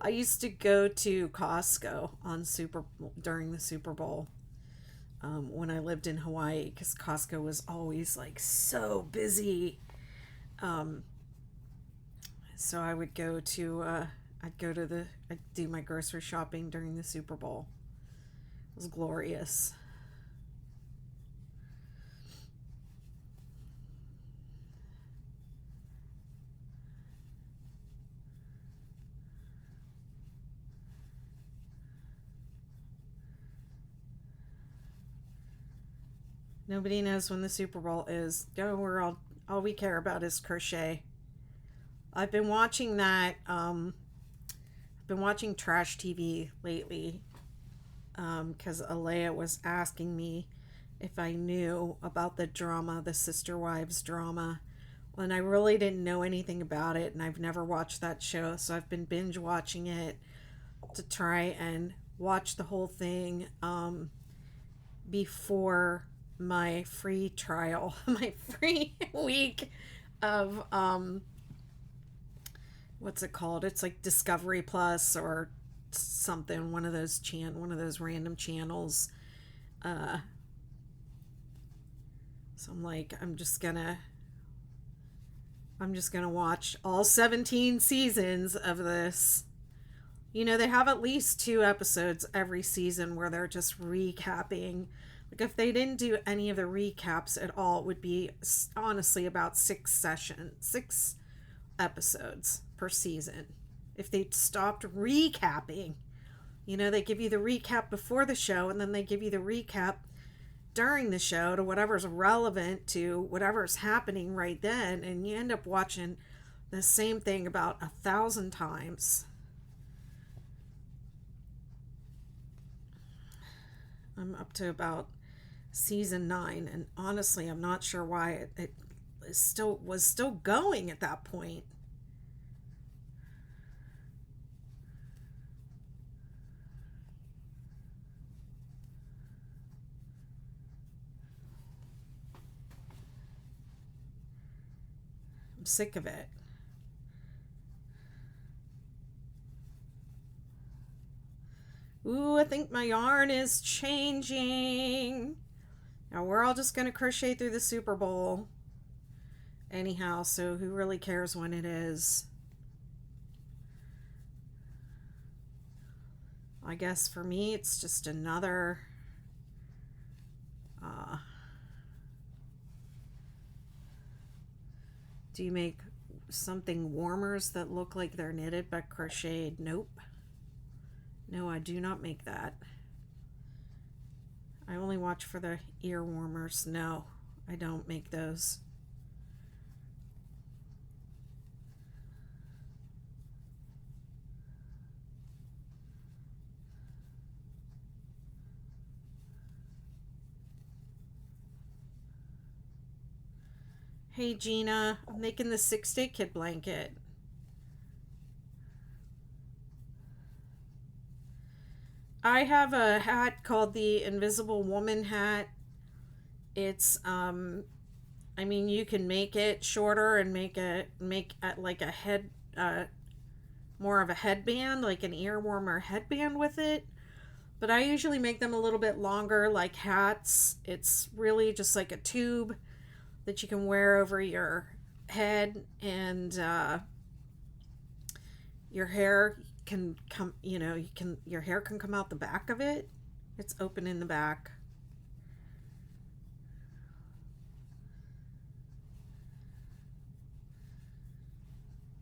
I used to go to Costco on Super during the Super Bowl when I lived in Hawaii because Costco was always like so busy. Um, so I'd go to I'd do my grocery shopping during the Super Bowl. It was glorious. Nobody knows when the Super Bowl is. Oh, all we care about is crochet. I've been watching that. I've been watching trash TV lately because Alea was asking me if I knew about the drama, the Sister Wives drama. And I really didn't know anything about it, and I've never watched that show, so I've been binge watching it to try and watch the whole thing before my free trial, my free week of what's it called? It's like Discovery Plus or something, one of those random channels. Uh, so I'm like, I'm just gonna watch all 17 seasons of this. You know, they have at least 2 episodes every season where they're just recapping. Like, if they didn't do any of the recaps at all, it would be honestly about 6 episodes per season. If they stopped recapping, you know, they give you the recap before the show and then they give you the recap during the show to whatever's relevant to whatever's happening right then, and you end up watching the same thing about 1,000 times. I'm up to about season 9, and honestly, I'm not sure why it still was still going at that point. I'm sick of it. Ooh, I think my yarn is changing. Now we're all just gonna crochet through the Super Bowl. Anyhow, so who really cares when it is? I guess for me, it's just another. Uh, do you make something warmers that look like they're knitted but crocheted? Nope. No, I do not make that. I only watch for the ear warmers. No, I don't make those. Hey Gina, I'm making the 6-day kid blanket. I have a hat called the Invisible Woman hat. It's I mean you can make it shorter and like a head more of a headband, like an ear warmer headband with it. But I usually make them a little bit longer like hats. It's really just like a tube that you can wear over your head, and your hair can come, you know, your hair can come out the back of it. It's open in the back.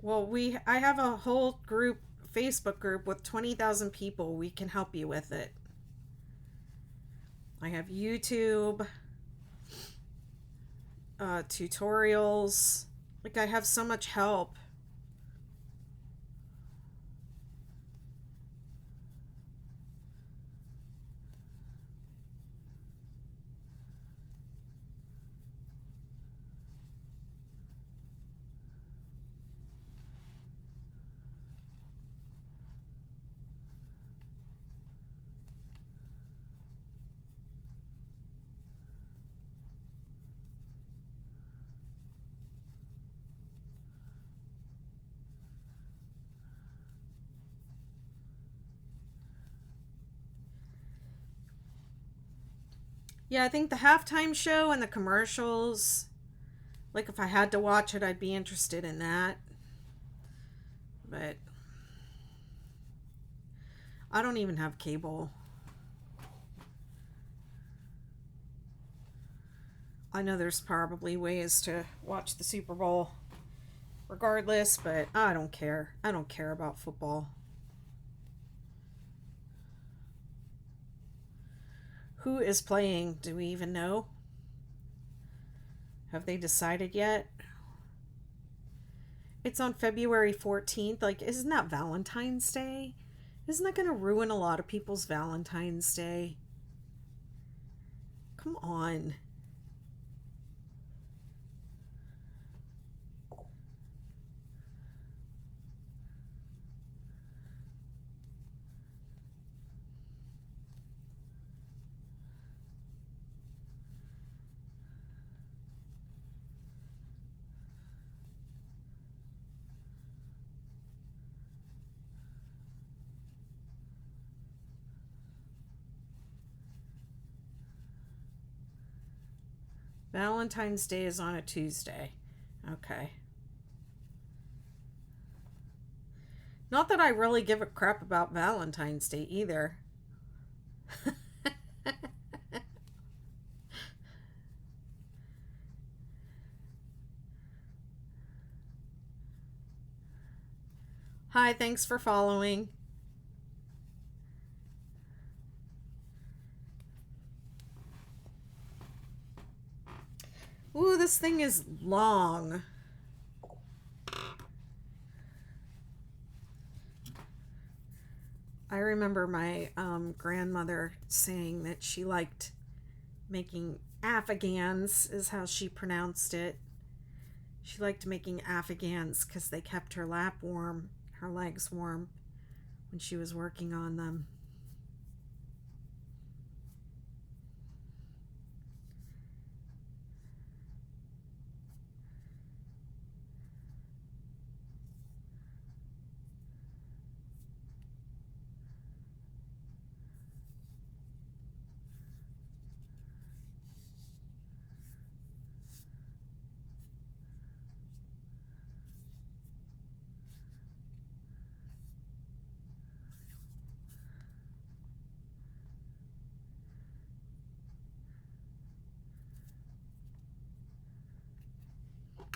Well, I have a whole group Facebook group with 20,000 people. We can help you with it. I have YouTube, tutorials. Like, I have so much help. Yeah, I think the halftime show and the commercials, like if I had to watch it, I'd be interested in that. But I don't even have cable. I know there's probably ways to watch the Super Bowl regardless, but I don't care. I don't care about football. Who is playing? Do we even know? Have they decided yet? It's on February 14th. Like, isn't that Valentine's Day? Isn't that going to ruin a lot of people's Valentine's Day? Come on. Valentine's Day is on a Tuesday. Okay. Not that I really give a crap about Valentine's Day either. Hi, thanks for following. Ooh, this thing is long. I remember my grandmother saying that she liked making afghans, is how she pronounced it. She liked making afghans because they kept her lap warm, her legs warm when she was working on them.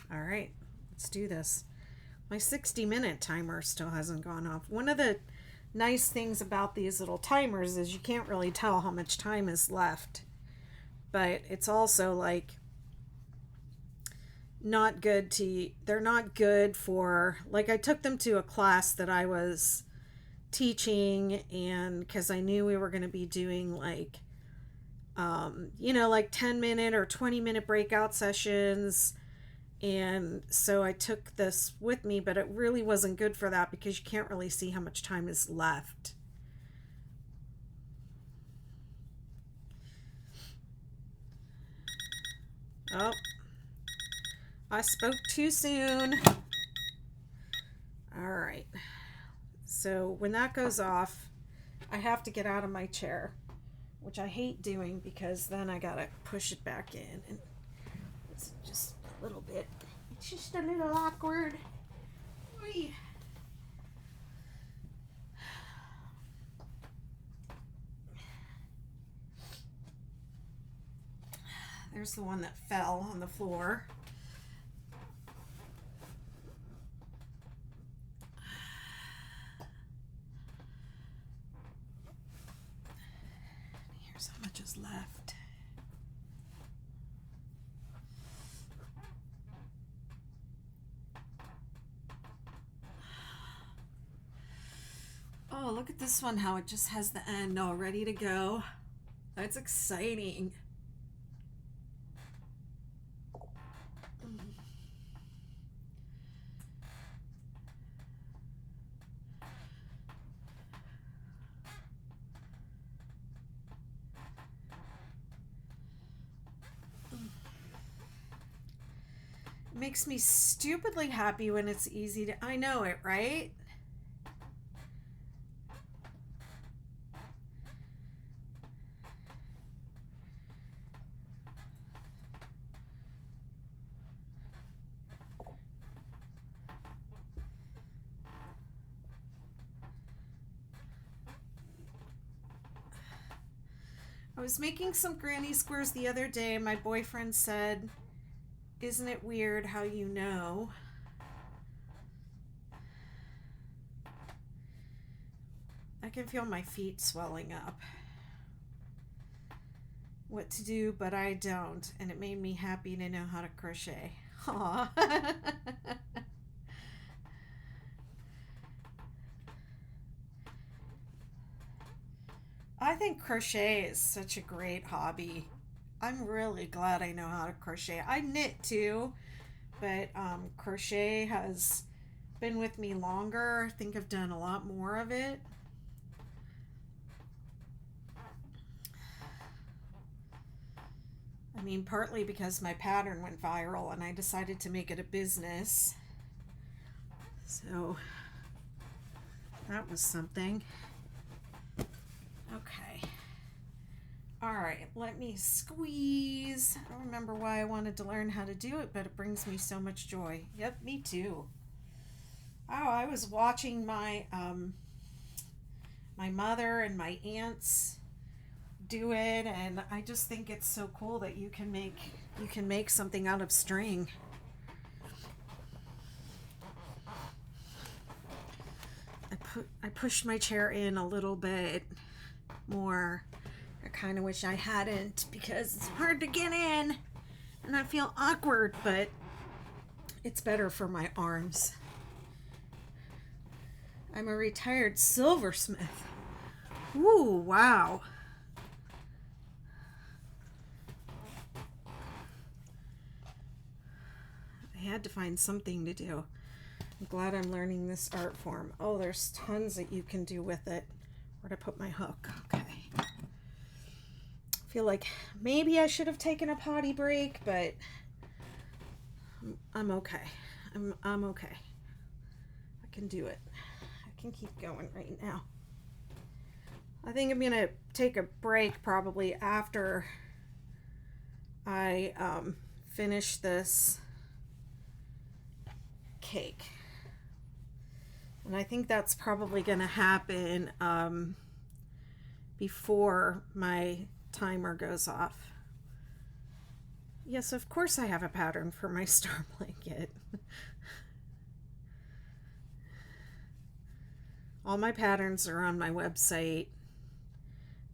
All right, let's do this. My 60-minute timer still hasn't gone off. One of the nice things about these little timers is you can't really tell how much time is left. But it's also like not good to, they're not good for, like I took them to a class that I was teaching, and because I knew we were going to be doing like, like 10-minute or 20-minute breakout sessions. And so I took this with me, but it really wasn't good for that because you can't really see how much time is left. Oh, I spoke too soon. All right. So when that goes off, I have to get out of my chair, which I hate doing because then I gotta push it back in, and it's just a little bit. It's just a little awkward. Oy. There's the one that fell on the floor. stitches left. Oh, look at this one, how it just has the end all ready to go. That's exciting. It makes me stupidly happy when it's easy to, I know it, right? I was making some granny squares the other day and my boyfriend said, "Isn't it weird how you know?" I can feel my feet swelling up. What to do, but I don't, and it made me happy to know how to crochet. Aww. I think crochet is such a great hobby. I'm really glad I know how to crochet. I knit too, but crochet has been with me longer. I think I've done a lot more of it. I mean, partly because my pattern went viral and I decided to make it a business. So that was something. Okay. All right, let me squeeze. I don't remember why I wanted to learn how to do it, but it brings me so much joy. Yep, me too. Oh, I was watching my my mother and my aunts do it, and I just think it's so cool that you can make something out of string. I pushed my chair in a little bit more. I kind of wish I hadn't because it's hard to get in and I feel awkward, but it's better for my arms. I'm a retired silversmith. Ooh, wow. I had to find something to do. I'm glad I'm learning this art form. Oh, there's tons that you can do with it. Where'd I put my hook? Okay. I feel like maybe I should have taken a potty break, but I'm okay. I'm okay. I can do it. I can keep going right now. I think I'm gonna take a break probably after I finish this cake. And I think that's probably going to happen before my timer goes off. Yes, of course I have a pattern for my star blanket. All my patterns are on my website,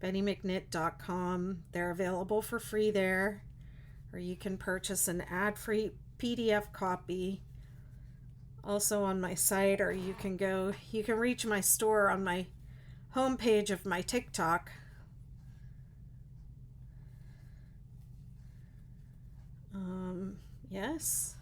BettyMcKnit.com. They're available for free there, or you can purchase an ad-free PDF copy also on my site, or you can reach my store on my homepage of my TikTok. Yes.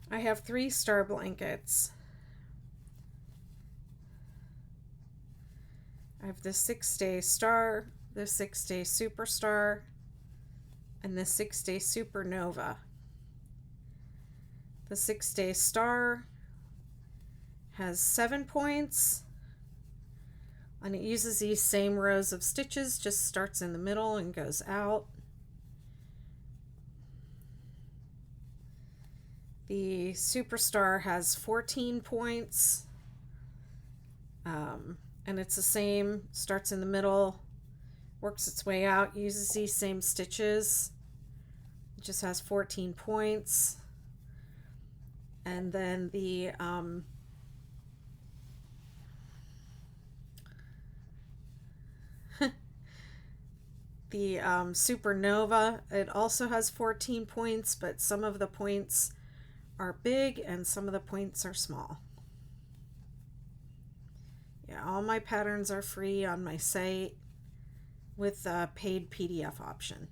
I have 3 star blankets. I have the 6-day star, the 6-day superstar, and the 6-day supernova. The 6-day star has 7 points, and it uses these same rows of stitches, just starts in the middle and goes out. The Superstar has 14 points. And it's the same, starts in the middle, works its way out, uses these same stitches. It just has 14 points. And then the Supernova, it also has 14 points, but some of the points are big and some of the points are small. Yeah, all my patterns are free on my site with a paid PDF option.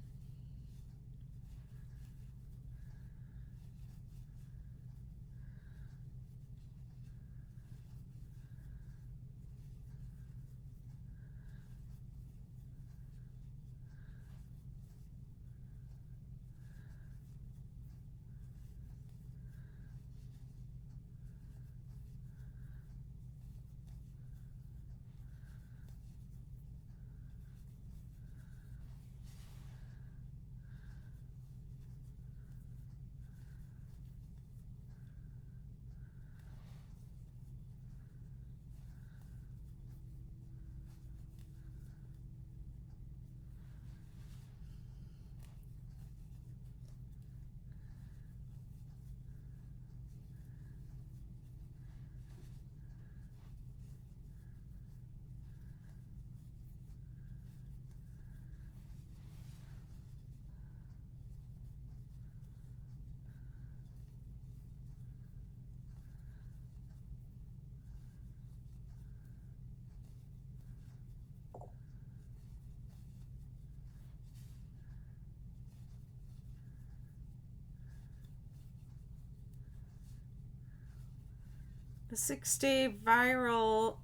The 6-day viral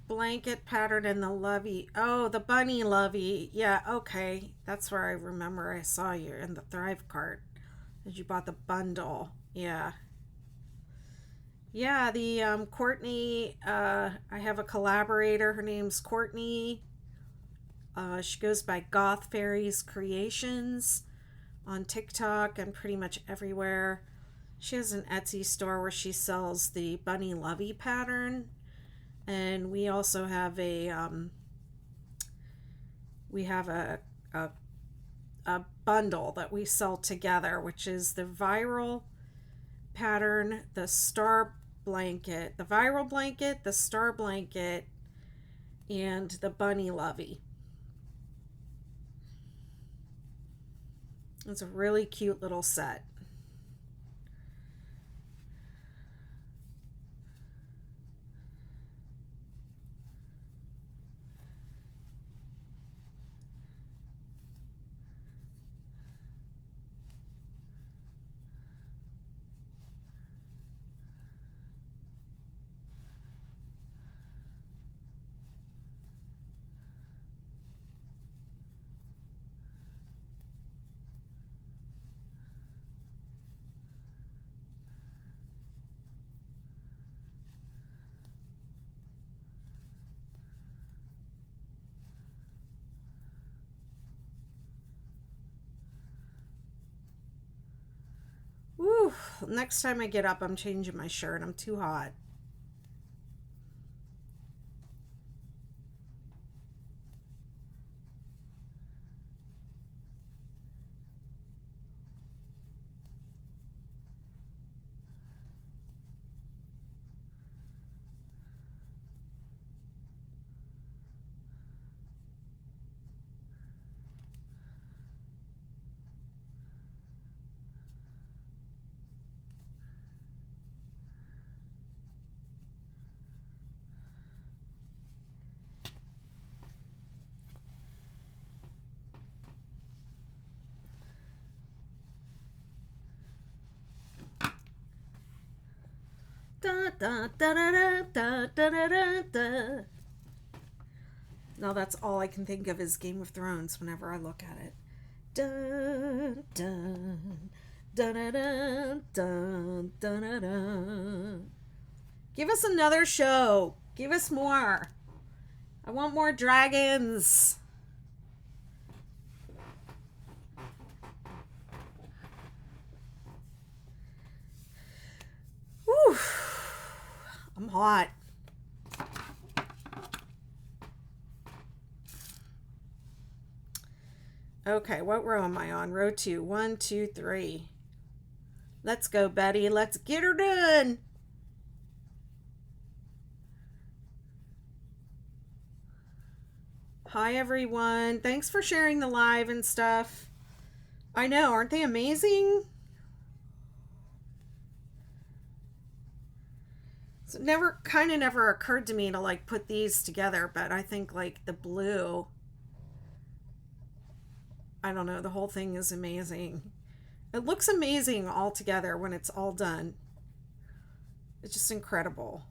blanket pattern in the Lovey. Oh, the bunny Lovey. Yeah, okay. That's where I remember I saw you in the Thrive cart. That you bought the bundle. Yeah. Yeah, the Courtney, I have a collaborator. Her name's Courtney. She goes by Goth Fairies Creations on TikTok and pretty much everywhere. She has an Etsy store where she sells the Bunny Lovey pattern, and we also have a a bundle that we sell together, which is the viral pattern, the star blanket, the viral blanket, the star blanket, and the Bunny Lovey. It's a really cute little set. Woo, next time I get up, I'm changing my shirt. I'm too hot. Da, da, da, da, da, da, da, da, da. Now that's all I can think of is Game of Thrones whenever I look at it. Dun, dun, dun, dun, dun, dun, dun, dun. Give us another show. Give us more. I want more dragons. I'm hot. Okay, what row am I on? Row 2. 1, 2, 3. Let's go, Betty. Let's get her done. Hi, everyone. Thanks for sharing the live and stuff. I know, aren't they amazing? So never occurred to me to like put these together, but I think like the blue, I don't know, the whole thing is amazing. It looks amazing all together when it's all done. It's just incredible.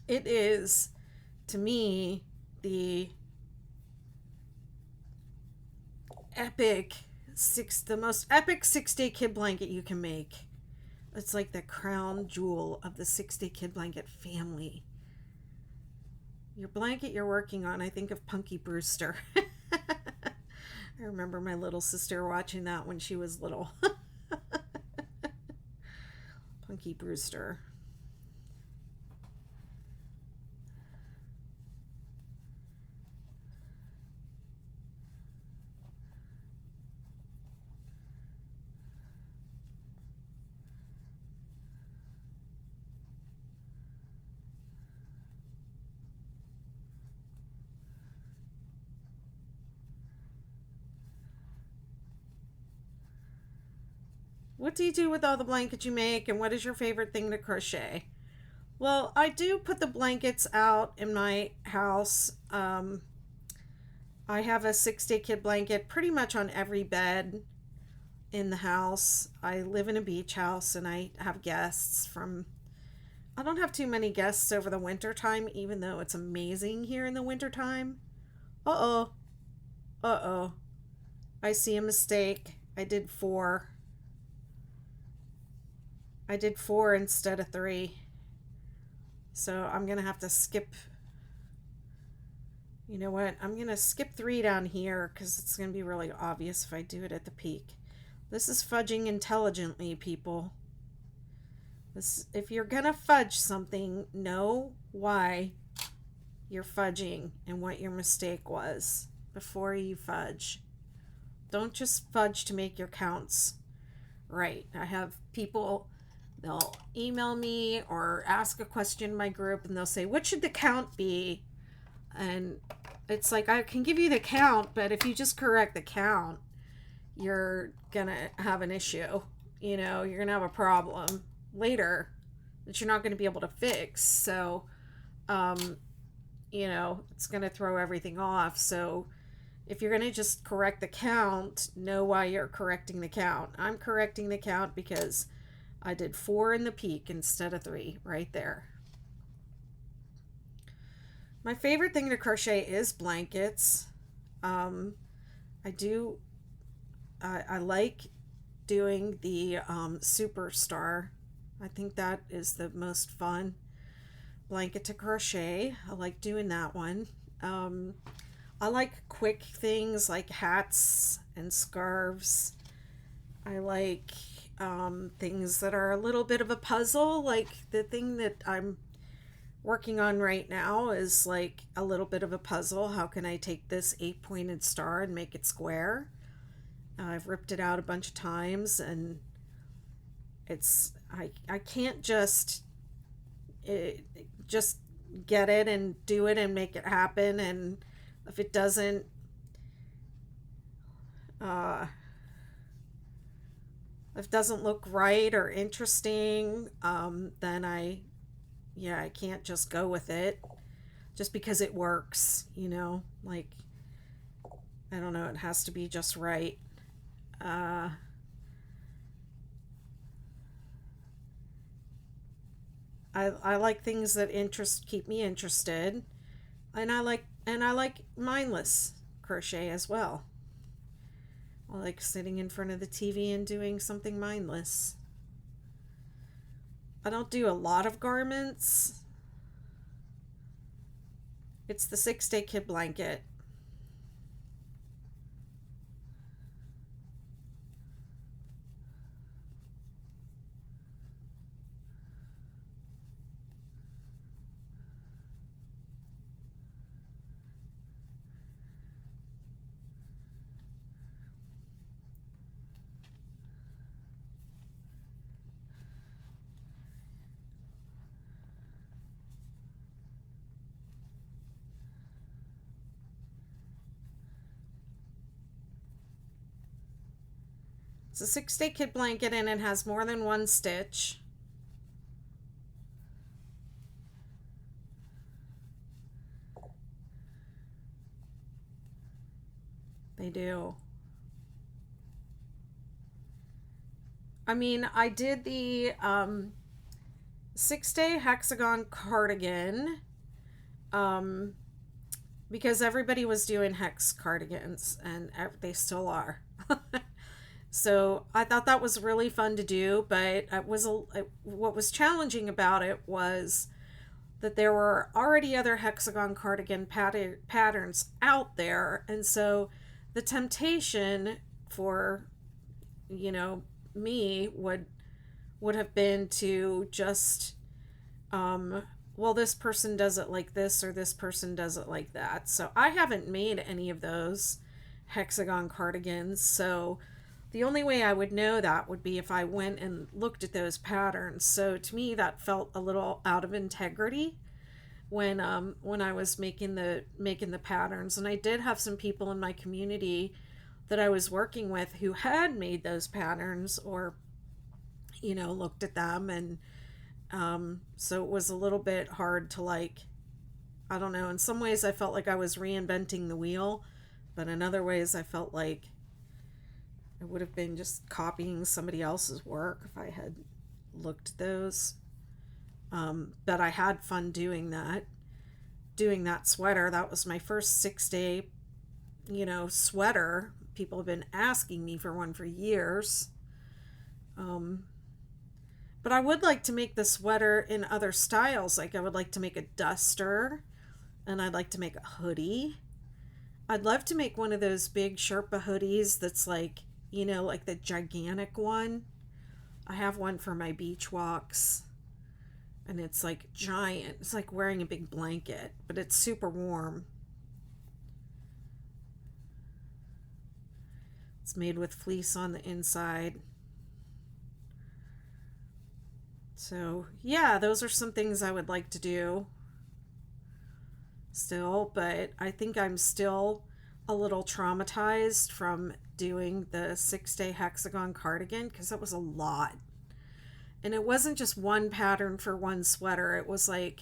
It is, to me, the the most epic 6-day kid blanket you can make. It's like the crown jewel of the 6-day kid blanket family. Your blanket you're working on, I think of Punky Brewster. I remember my little sister watching that when she was little. Punky Brewster. What do you do with all the blankets you make, and what is your favorite thing to crochet? Well, I do put the blankets out in my house. I have a 6-day kid blanket pretty much on every bed in the house. I live in a beach house and I have guests from. I don't have too many guests over the winter time, even though it's amazing here in the winter time. Uh oh. Uh oh. I see a mistake. I did 4. I did 4 instead of 3. So I'm going to have to skip. You know what? I'm going to skip 3 down here because it's going to be really obvious if I do it at the peak. This is fudging intelligently, people. If you're going to fudge something, know why you're fudging and what your mistake was before you fudge. Don't just fudge to make your counts right. I have people, they'll email me or ask a question in my group and they'll say, what should the count be? And it's like, I can give you the count, but if you just correct the count, you're gonna have an issue. You're gonna have a problem later that you're not going to be able to fix. So it's going to throw everything off. So if you're going to just correct the count, know why you're correcting the count. I'm correcting the count because I did 4 in the peak instead of 3 right there. My favorite thing to crochet is blankets. I like doing the Superstar. I think that is the most fun blanket to crochet. I like doing that one. I like quick things like hats and scarves. I like things that are a little bit of a puzzle. Like the thing that I'm working on right now is like a little bit of a puzzle. How can I take this 8-pointed star and make it square? I've ripped it out a bunch of times and I can't just get it and do it and make it happen, and if it doesn't look right or interesting, then I can't just go with it just because it works, like I don't know, it has to be just right. I like things that keep me interested, and I like mindless crochet as well. I like sitting in front of the TV and doing something mindless. I don't do a lot of garments. It's the 6-day kid blanket. It's a 6-day kit blanket and it has more than one stitch. They do. I mean, I did the 6-day hexagon cardigan um, because everybody was doing hex cardigans, and they still are. So I thought that was really fun to do, but what was challenging about it was that there were already other hexagon cardigan patterns out there, and so the temptation for, you know, me would have been to just well, this person does it like this or this person does it like that. So I haven't made any of those hexagon cardigans, so the only way I would know that would be if I went and looked at those patterns. So to me that felt a little out of integrity when I was making the patterns. And I did have some people in my community that I was working with who had made those patterns, or looked at them, and so it was a little bit hard to, like, I don't know, in some ways I felt like I was reinventing the wheel, but in other ways I felt like it would have been just copying somebody else's work if I had looked at those. But I had fun doing that sweater. That was my first 6-day sweater. People have been asking me for one for years. But I would like to make the sweater in other styles. Like, I would like to make a duster, and I'd like to make a hoodie. I'd love to make one of those big Sherpa hoodies that's like, like the gigantic one. I have one for my beach walks, and it's like giant. It's like wearing a big blanket, but it's super warm. It's made with fleece on the inside. So, yeah, those are some things I would like to do still, but I think I'm still a little traumatized from doing the 6-day hexagon cardigan because it was a lot. And it wasn't just one pattern for one sweater, it was like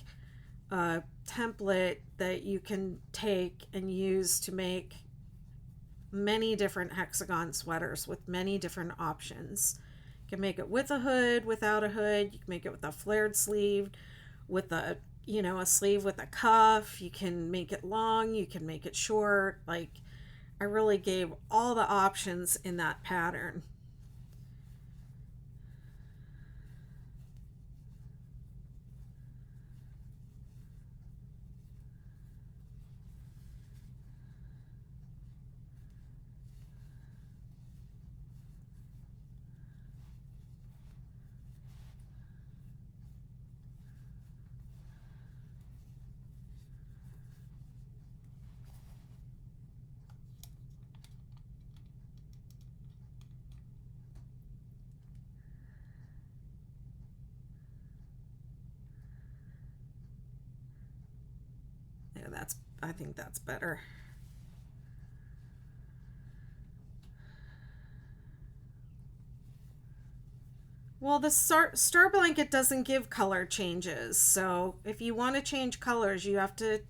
a template that you can take and use to make many different hexagon sweaters with many different options. You can make it with a hood, without a hood. You can make it with a flared sleeve, with a sleeve with a cuff. You can make it long, you can make it short. Like, I really gave all the options in that pattern. Yeah, I think that's better. Well, the star blanket doesn't give color changes, so if you want to change colors, you have to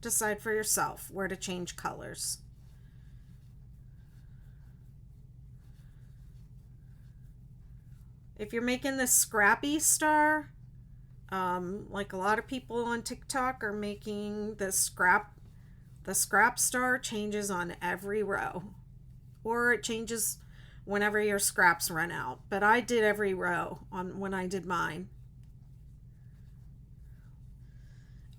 decide for yourself where to change colors. If you're making this scrappy star, like a lot of people on TikTok are making the scrap star changes on every row, or it changes whenever your scraps run out. But I did every row on when I did mine.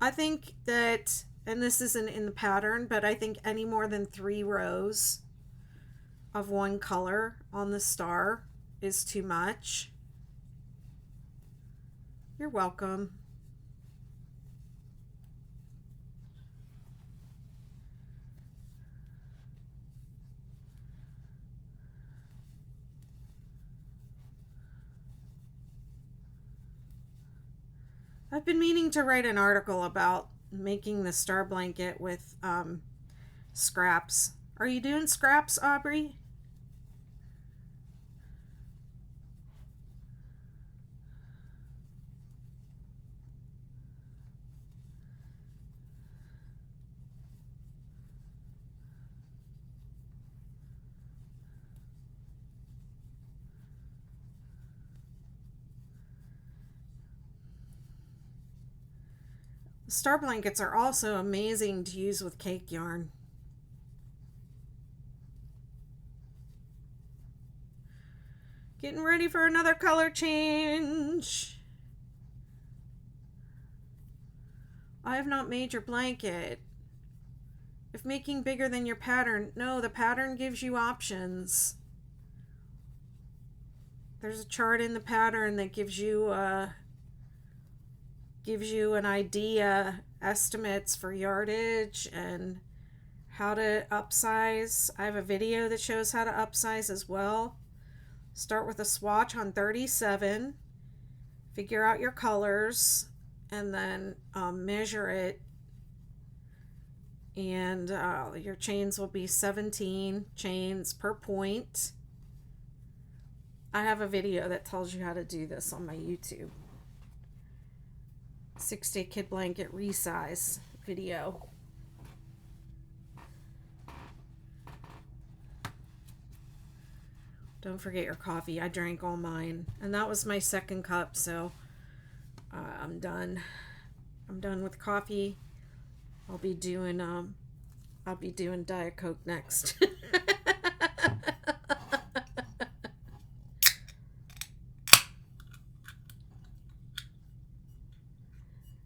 I think that, and this isn't in the pattern, but I think any more than 3 rows of one color on the star is too much. You're welcome. I've been meaning to write an article about making the star blanket with scraps. Are you doing scraps, Aubrey? Star blankets are also amazing to use with cake yarn. Getting ready for another color change. I have not made your blanket. If making bigger than your pattern, no, the pattern gives you options. There's a chart in the pattern that gives you an idea, estimates for yardage and how to upsize. I have a video that shows how to upsize as well. Start with a swatch on 37, figure out your colors, and then measure it. And your chains will be 17 chains per point. I have a video that tells you how to do this on my YouTube. 6-day kid blanket resize video. Don't forget your coffee. I drank all mine, and that was my second cup, so I'm done. I'm done with coffee. I'll be doing Diet Coke next.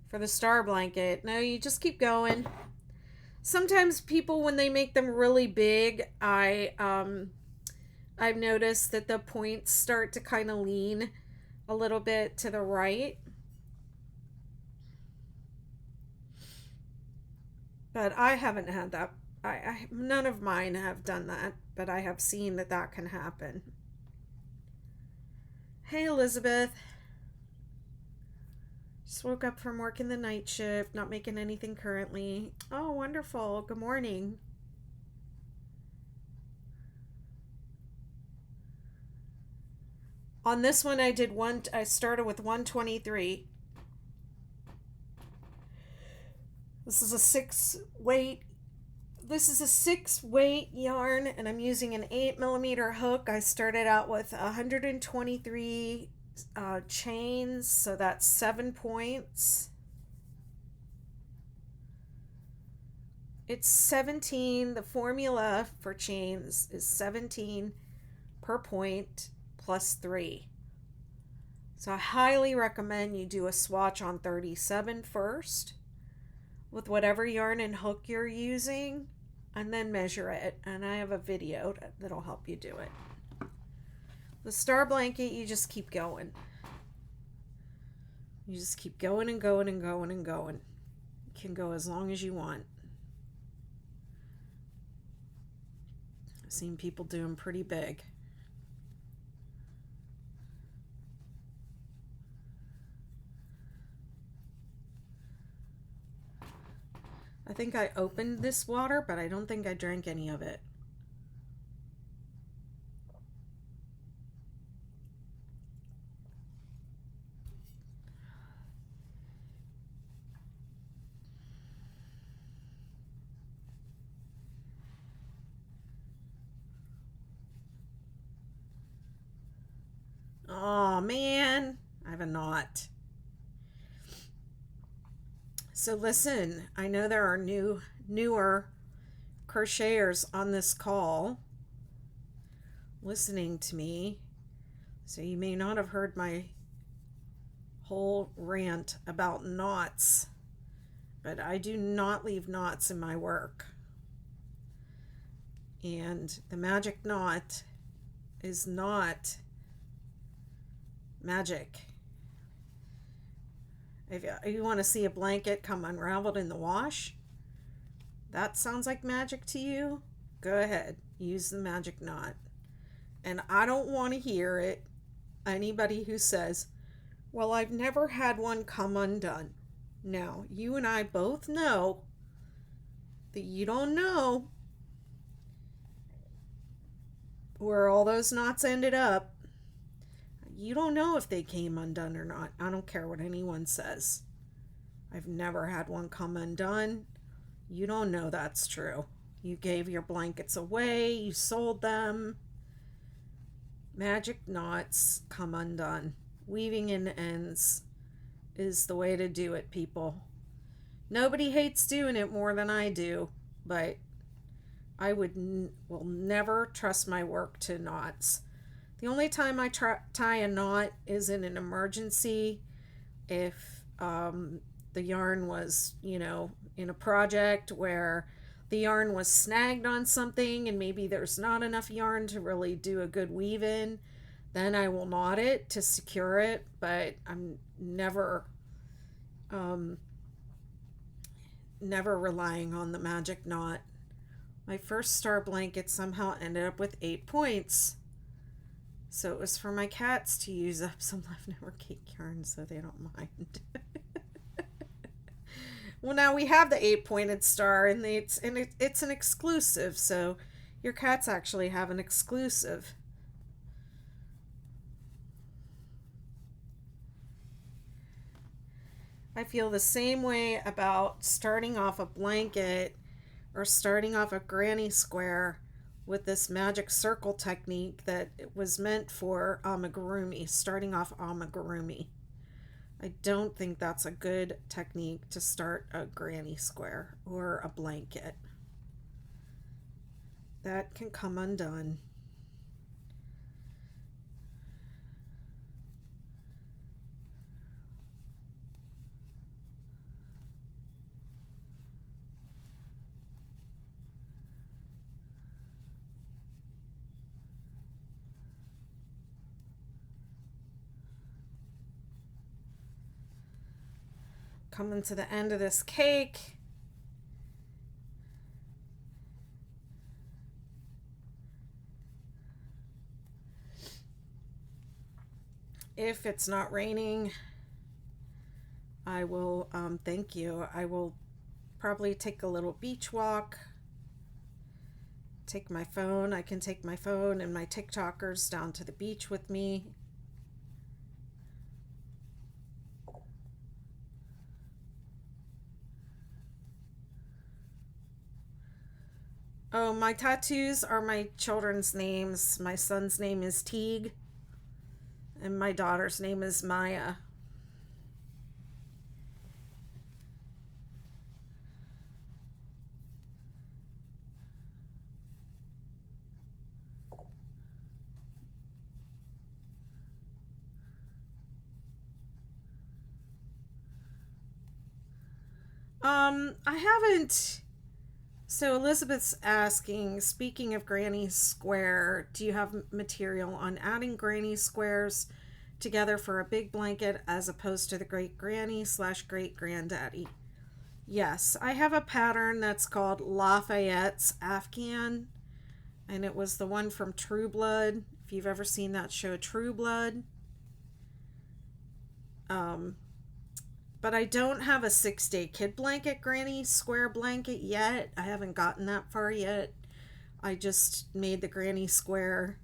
For the star blanket, no, you just keep going. Sometimes people, when they make them really big, I've noticed that the points start to kind of lean a little bit to the right. But I haven't had that. None of mine have done that, but I have seen that that can happen. Hey, Elizabeth. Just woke up from working the night shift, not making anything currently. Oh, wonderful. Good morning. On this one, I started with 123. This is a 6-weight yarn, and I'm using an 8mm hook. I started out with 123 chains, so that's 7 points. It's 17. The formula for chains is 17 per point plus 3. So I highly recommend you do a swatch on 37 first with whatever yarn and hook you're using, and then measure it. And I have a video that'll help you do it. The star blanket, you just keep going. You just keep going and going and going and going. You can go as long as you want. I've seen people do them pretty big. I think I opened this water, but I don't think I drank any of it. Oh man, I have a knot. So listen, I know there are newer crocheters on this call listening to me, so you may not have heard my whole rant about knots, but I do not leave knots in my work. And the magic knot is not magic. If you want to see a blanket come unraveled in the wash, that sounds like magic to you, go ahead, use the magic knot. And I don't want to hear it, anybody who says, well, I've never had one come undone. Now, you and I both know that you don't know where all those knots ended up. You don't know if they came undone or not. I don't care what anyone says. I've never had one come undone. You don't know that's true. You gave your blankets away. You sold them. Magic knots come undone. Weaving in ends is the way to do it, people. Nobody hates doing it more than I do, but I will never trust my work to knots. The only time I tie a knot is in an emergency, if the yarn was, in a project where the yarn was snagged on something and maybe there's not enough yarn to really do a good weave in, then I will knot it to secure it, but I'm um, never relying on the magic knot. My first star blanket somehow ended up with 8 points. So it was for my cats to use up some leftover cake yarn so they don't mind. Well, now we have the 8-pointed star, and it's an exclusive, so your cats actually have an exclusive. I feel the same way about starting off a blanket or starting off a granny square with this magic circle technique that was meant for amigurumi, starting off amigurumi. I don't think that's a good technique to start a granny square or a blanket. That can come undone. Coming to the end of this cake. If it's not raining, I will, thank you. I will probably take a little beach walk. Take my phone. I can take my phone and my TikTokers down to the beach with me. Oh, my tattoos are my children's names. My son's name is Teague, and my daughter's name is Maya. I haven't. So Elizabeth's asking, speaking of granny square, do you have material on adding granny squares together for a big blanket as opposed to the great granny / great granddaddy? Yes, I have a pattern that's called Lafayette's Afghan, and it was the one from True Blood. If you've ever seen that show, True Blood. Um, but I don't have a 6-day kid blanket granny square blanket yet. I haven't gotten that far yet. I just made the granny square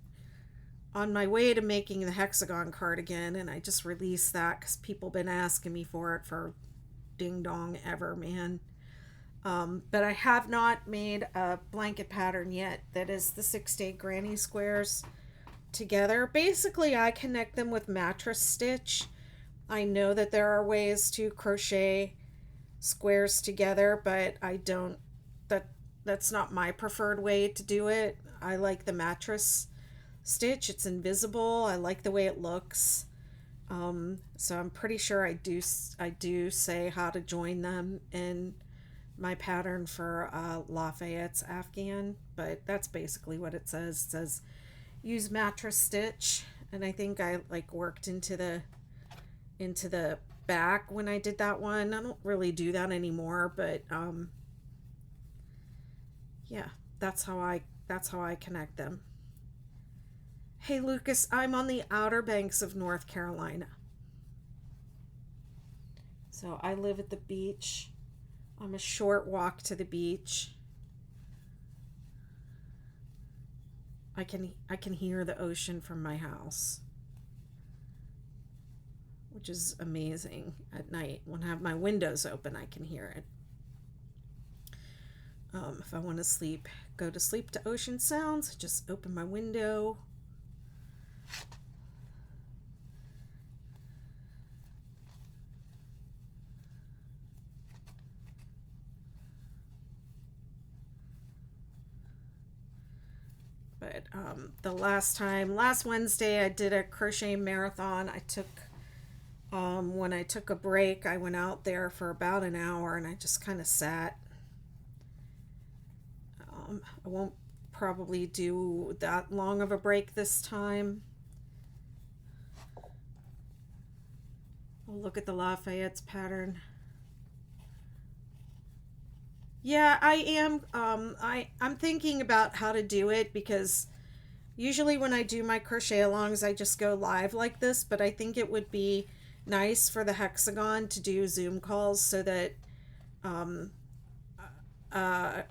on my way to making the hexagon cardigan, and I just released that because people been asking me for it for ding dong ever, man. But I have not made a blanket pattern yet that is the 6-day granny squares together. Basically, I connect them with mattress stitch. I know that there are ways to crochet squares together, but I don't, that's not my preferred way to do it. I like the mattress stitch. It's invisible. I like the way it looks. So I'm pretty sure I do say how to join them in my pattern for Lafayette's Afghan, but that's basically what it says. It says use mattress stitch, and I think I worked into the back when I did that one. I don't really do that anymore, but yeah, that's how I connect them. Hey Lucas, I'm on the Outer Banks of North Carolina. So I live at the beach. I'm a short walk to the beach. I can hear the ocean from my house, which is amazing at night. When I have my windows open, I can hear it. If I want to go to sleep to ocean sounds, just open my window. it. Last Wednesday, I did a crochet marathon. When I took a break, I went out there for about an hour and I just kind of sat. I won't probably do that long of a break this time. We'll look at the Lafayette's pattern. Yeah, I am. I'm thinking about how to do it because usually when I do my crochet alongs, I just go live like this, but I think it would be nice for the hexagon to do Zoom calls so that um, uh,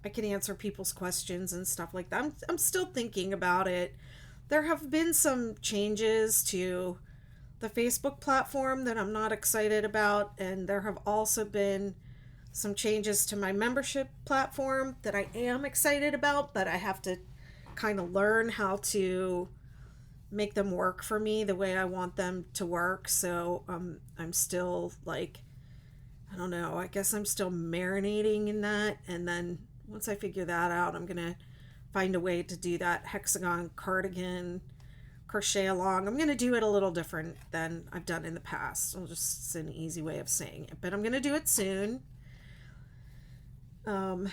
I can answer people's questions and stuff like that. I'm still thinking about it. There have been some changes to the Facebook platform that I'm not excited about, and there have also been some changes to my membership platform that I am excited about, but I have to kind of learn how to make them work for me the way I want them to work. So I'm still like, I don't know, I guess I'm still marinating in that. And then once I figure that out, I'm going to find a way to do that hexagon cardigan crochet along. I'm going to do it a little different than I've done in the past. It's an easy way of saying it, but I'm going to do it soon. And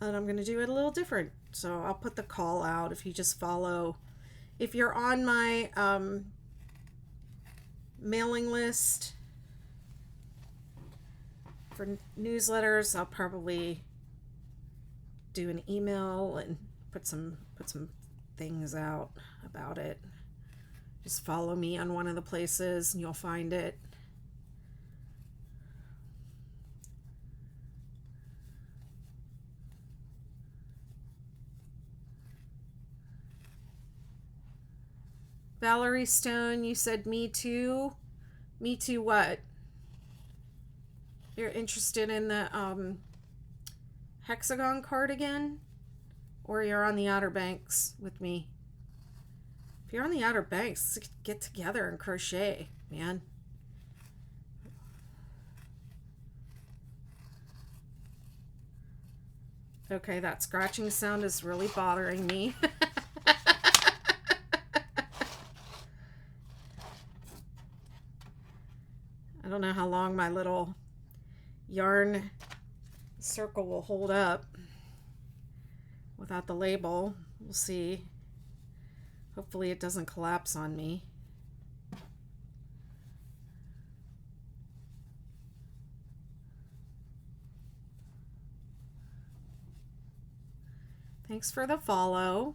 I'm going to do it a little different. So I'll put the call out if you just follow. If you're on my mailing list for newsletters, I'll probably do an email and put some things out about it. Just follow me on one of the places and you'll find it. Valerie Stone, you said me too. Me too what? You're interested in the hexagon cardigan? Or you're on the Outer Banks with me? If you're on the Outer Banks, let's get together and crochet, man. Okay, that scratching sound is really bothering me. I don't know how long my little yarn circle will hold up without the label. We'll see. Hopefully it doesn't collapse on me. Thanks for the follow.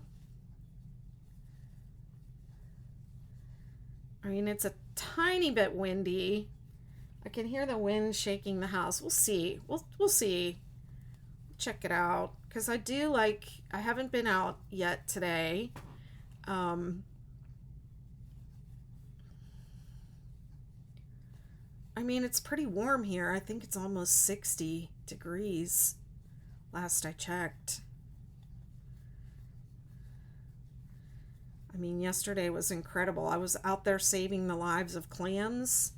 I mean, it's a tiny bit windy. I can hear the wind shaking the house. We'll see. We'll see. Check it out. Because I haven't been out yet today. I mean, it's pretty warm here. I think it's almost 60 degrees last I checked. I mean, yesterday was incredible. I was out there saving the lives of clams,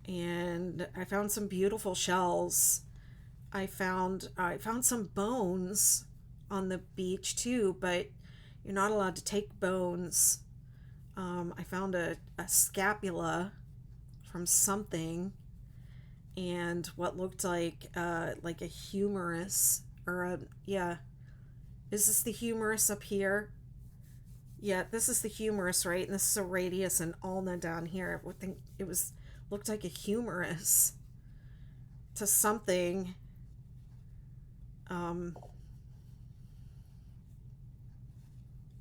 and I found some beautiful shells. I found some bones on the beach too, but you're not allowed to take bones. I found a scapula from something, and what looked like a humerus, Is this the humerus up here? Yeah, this is the humerus, right? And this is a radius and ulna down here. I think it looked like a humerus to something.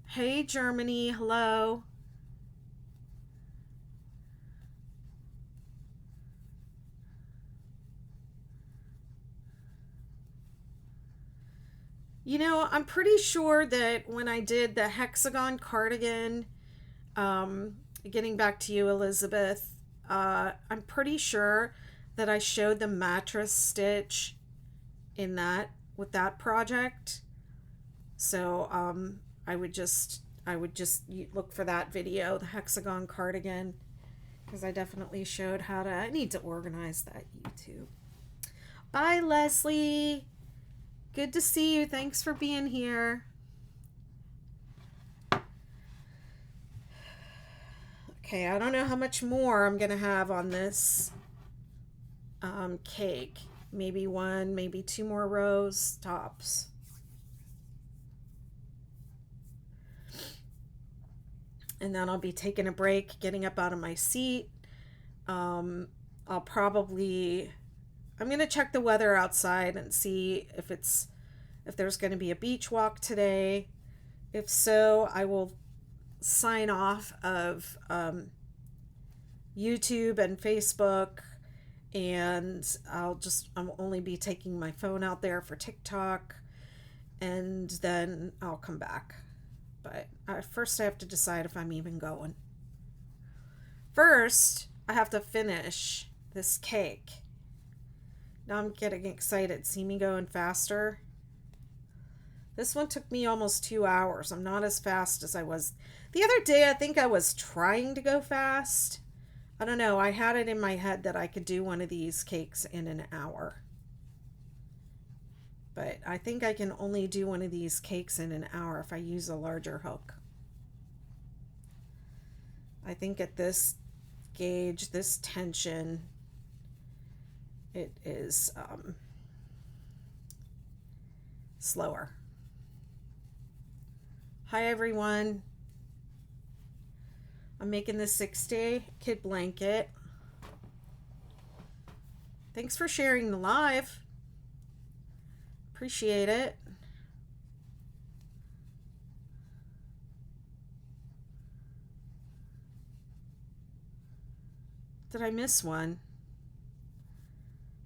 Hey, Germany, hello. You know, I'm pretty sure that when I did the hexagon cardigan, getting back to you, Elizabeth, I'm pretty sure that I showed the mattress stitch with that project. So I would just look for that video, the hexagon cardigan, because I definitely showed I need to organize that YouTube. Bye, Leslie. Good to see you. Thanks for being here. Okay, I don't know how much more I'm going to have on this cake. Maybe one, maybe two more rows tops. And then I'll be taking a break, getting up out of my seat. I'm going to check the weather outside and see if there's going to be a beach walk today. If so, I will sign off of YouTube and Facebook, and I'll only be taking my phone out there for TikTok, and then I'll come back. But first I have to decide if I'm even going. First, I have to finish this cake. Now I'm getting excited. See me going faster? This one took me almost 2 hours. I'm not as fast as I was. The other day, I think I was trying to go fast. I don't know. I had it in my head that I could do one of these cakes in an hour. But I think I can only do one of these cakes in an hour if I use a larger hook. I think at this gauge, this tension, it is slower. Hi everyone. I'm making this 6-day kid blanket. Thanks for sharing the live. Appreciate it. Did I miss one?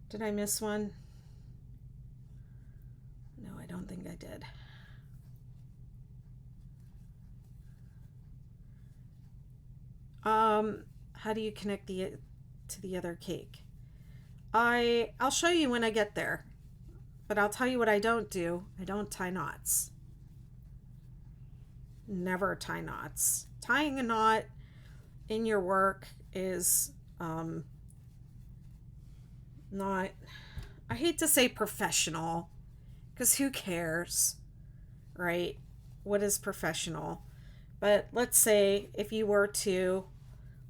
Did I miss one? No, I don't think I did. How do you connect to the other cake? I'll show you when I get there. But I'll tell you what I don't do. I don't tie knots. Never tie knots. Tying a knot in your work is not, I hate to say professional, because who cares, right? What is professional? But let's say if you were to,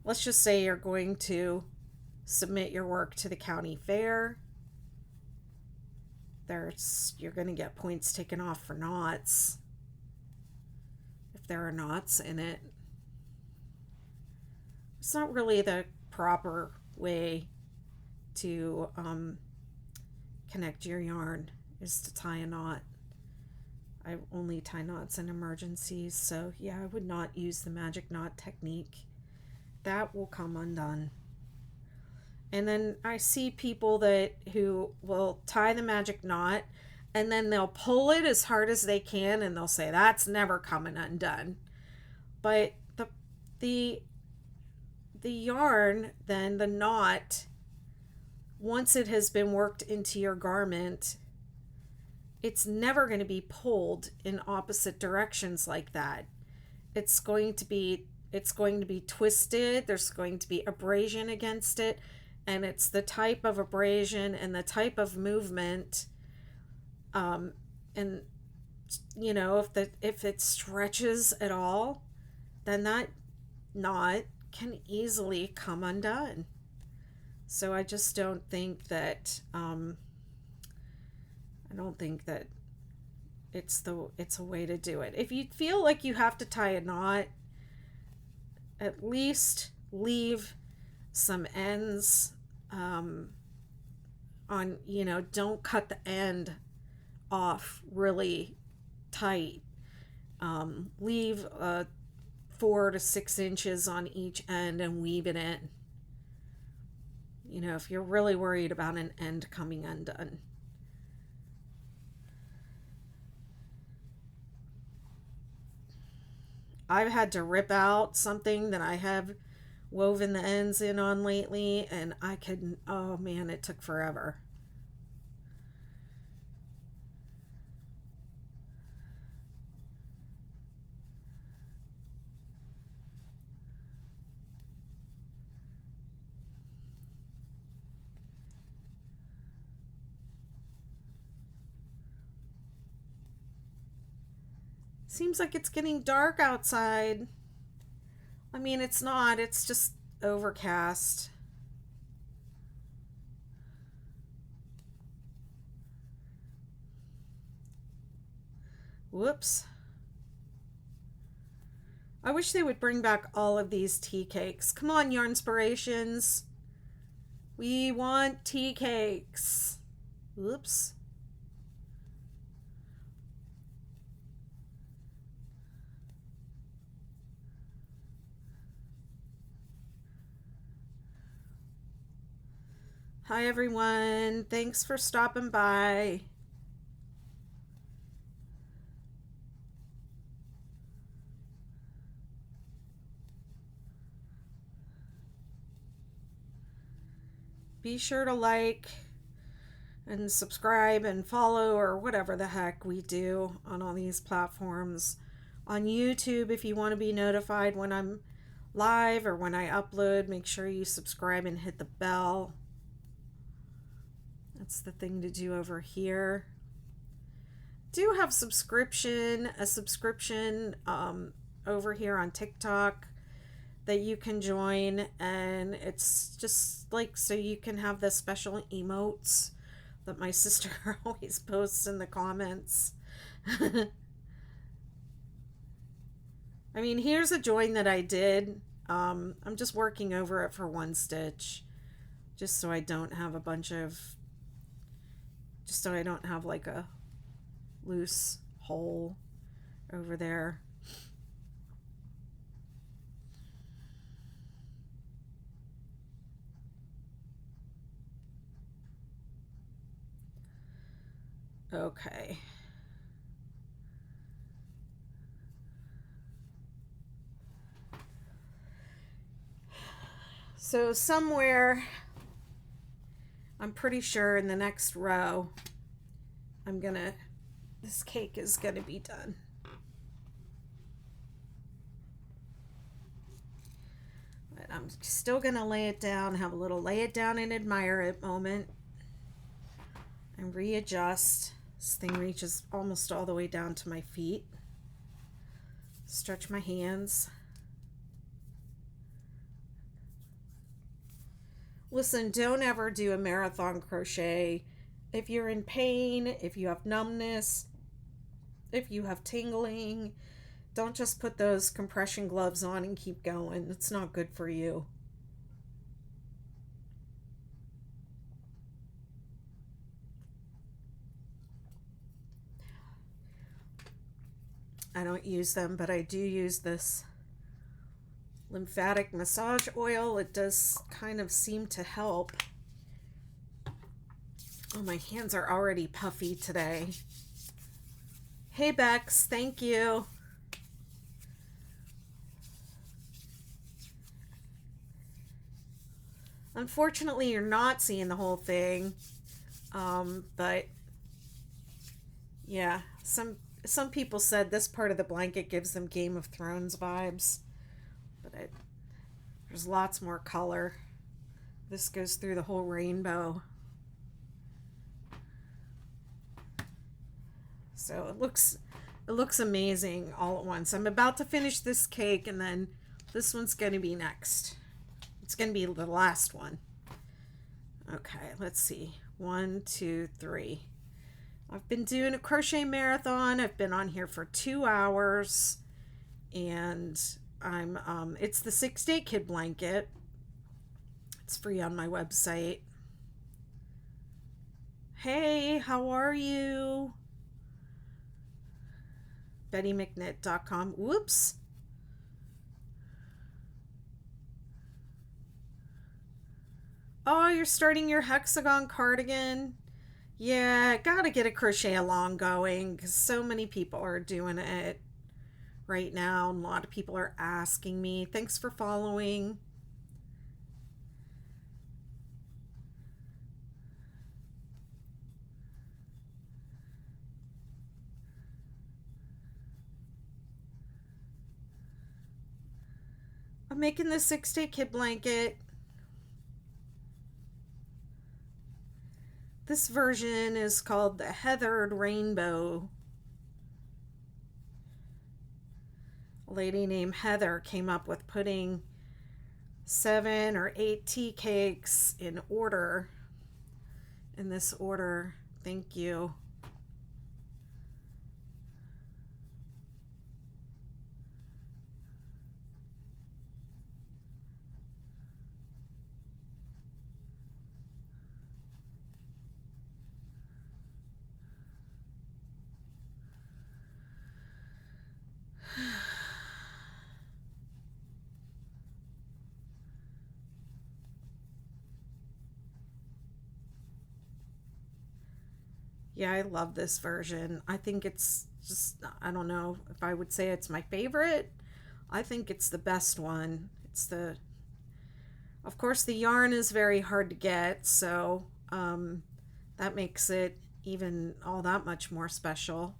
let's just say you're going to submit your work to the county fair. You're going to get points taken off for knots if there are knots in it. It's not really the proper way to connect your yarn, is to tie a knot. I only tie knots in emergencies, so yeah, I would not use the magic knot technique. That will come undone. And then I see people who will tie the magic knot and then they'll pull it as hard as they can and they'll say that's never coming undone. But the yarn, then the knot, once it has been worked into your garment, it's never going to be pulled in opposite directions like that. It's going to be twisted. There's going to be abrasion against it. And it's the type of abrasion and the type of movement, and you know, if it stretches at all, then that knot can easily come undone. So I just don't think that it's a way to do it. If you feel like you have to tie a knot, at least leave some ends on, you know, don't cut the end off really tight. Leave 4 to 6 inches on each end and weave it in, you know, if you're really worried about an end coming undone. I've had to rip out something that I have woven the ends in on lately, and I couldn't, oh man, it took forever. Seems like it's getting dark outside. I mean, it's not, it's just overcast. Whoops. I wish they would bring back all of these tea cakes. Come on, Yarn Inspirations. We want tea cakes. Whoops. Hi, everyone. Thanks for stopping by. Be sure to like and subscribe and follow or whatever the heck we do on all these platforms. On YouTube, if you want to be notified when I'm live or when I upload, make sure you subscribe and hit the bell. That's the thing to do over here. Do have a subscription over here on TikTok that you can join, and it's just like so you can have the special emotes that my sister always posts in the comments. I mean, here's a join that I did. I'm just working over it for one stitch, just so I don't have like a loose hole over there. Okay. So somewhere, I'm pretty sure in the next row, this cake is gonna be done. But I'm still gonna lay it down, have a little lay it down and admire it moment, and readjust. This thing reaches almost all the way down to my feet. Stretch my hands. Listen, don't ever do a marathon crochet. If you're in pain, if you have numbness, if you have tingling, don't just put those compression gloves on and keep going. It's not good for you. I don't use them, but I do use this lymphatic massage oil. It does kind of seem to help. Oh, my hands are already puffy today. Hey, Bex, thank you. Unfortunately, you're not seeing the whole thing. But yeah, some people said this part of the blanket gives them Game of Thrones vibes, but there's lots more color. This goes through the whole rainbow. So it looks amazing all at once. I'm about to finish this cake, and then this one's going to be next. It's going to be the last one. Okay, let's see. 1, 2, 3. I've been doing a crochet marathon. I've been on here for 2 hours, and it's the 6-day kid blanket. It's free on my website. Hey, how are you? BettyMcKnit.com. Whoops. Oh, you're starting your hexagon cardigan? Yeah, gotta get a crochet along going because so many people are doing it right now. And a lot of people are asking me. Thanks for following. I'm making the 6-day kid blanket. This version is called the Heathered Rainbow. a lady named Heather came up with putting 7 or 8 tea cakes in order, in this order. Thank you. Yeah, I love this version. I think it's just, I don't know if I would say it's my favorite. I think it's the best one. It's the, of course, the yarn is very hard to get, so that makes it even all that much more special.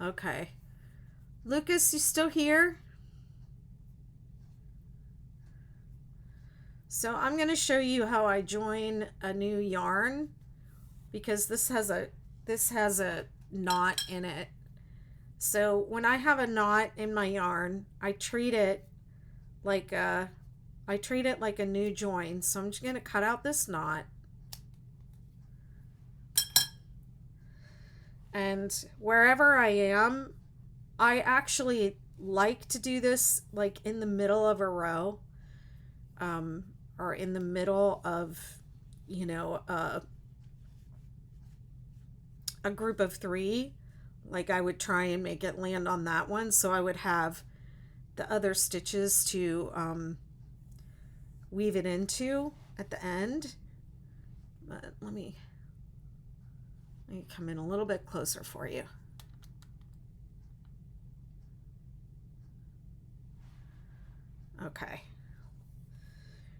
Okay. Lucas, you still here? So I'm going to show you how I join a new yarn because this has a knot in it. So when I have a knot in my yarn, like a I treat it like a new join. So I'm just going to cut out this knot. And wherever I am, I actually like to do this like in the middle of a row, or in the middle of, you know, a group of 3. Like I would try and make it land on that one, so I would have the other stitches to weave it into at the end. But let me come in a little bit closer for you. Okay.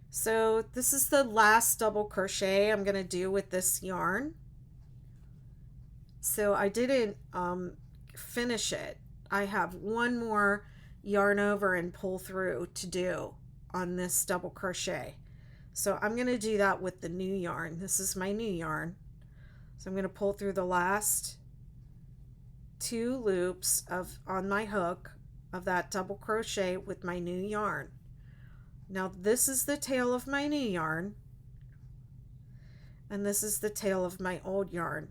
So this is the last double crochet I'm going to do with this yarn. So I didn't finish it. I have one more yarn over and pull through to do on this double crochet. So I'm going to do that with the new yarn. This is my new yarn. So I'm going to pull through the last 2 loops on my hook of that double crochet with my new yarn. Now this is the tail of my new yarn, and this is the tail of my old yarn,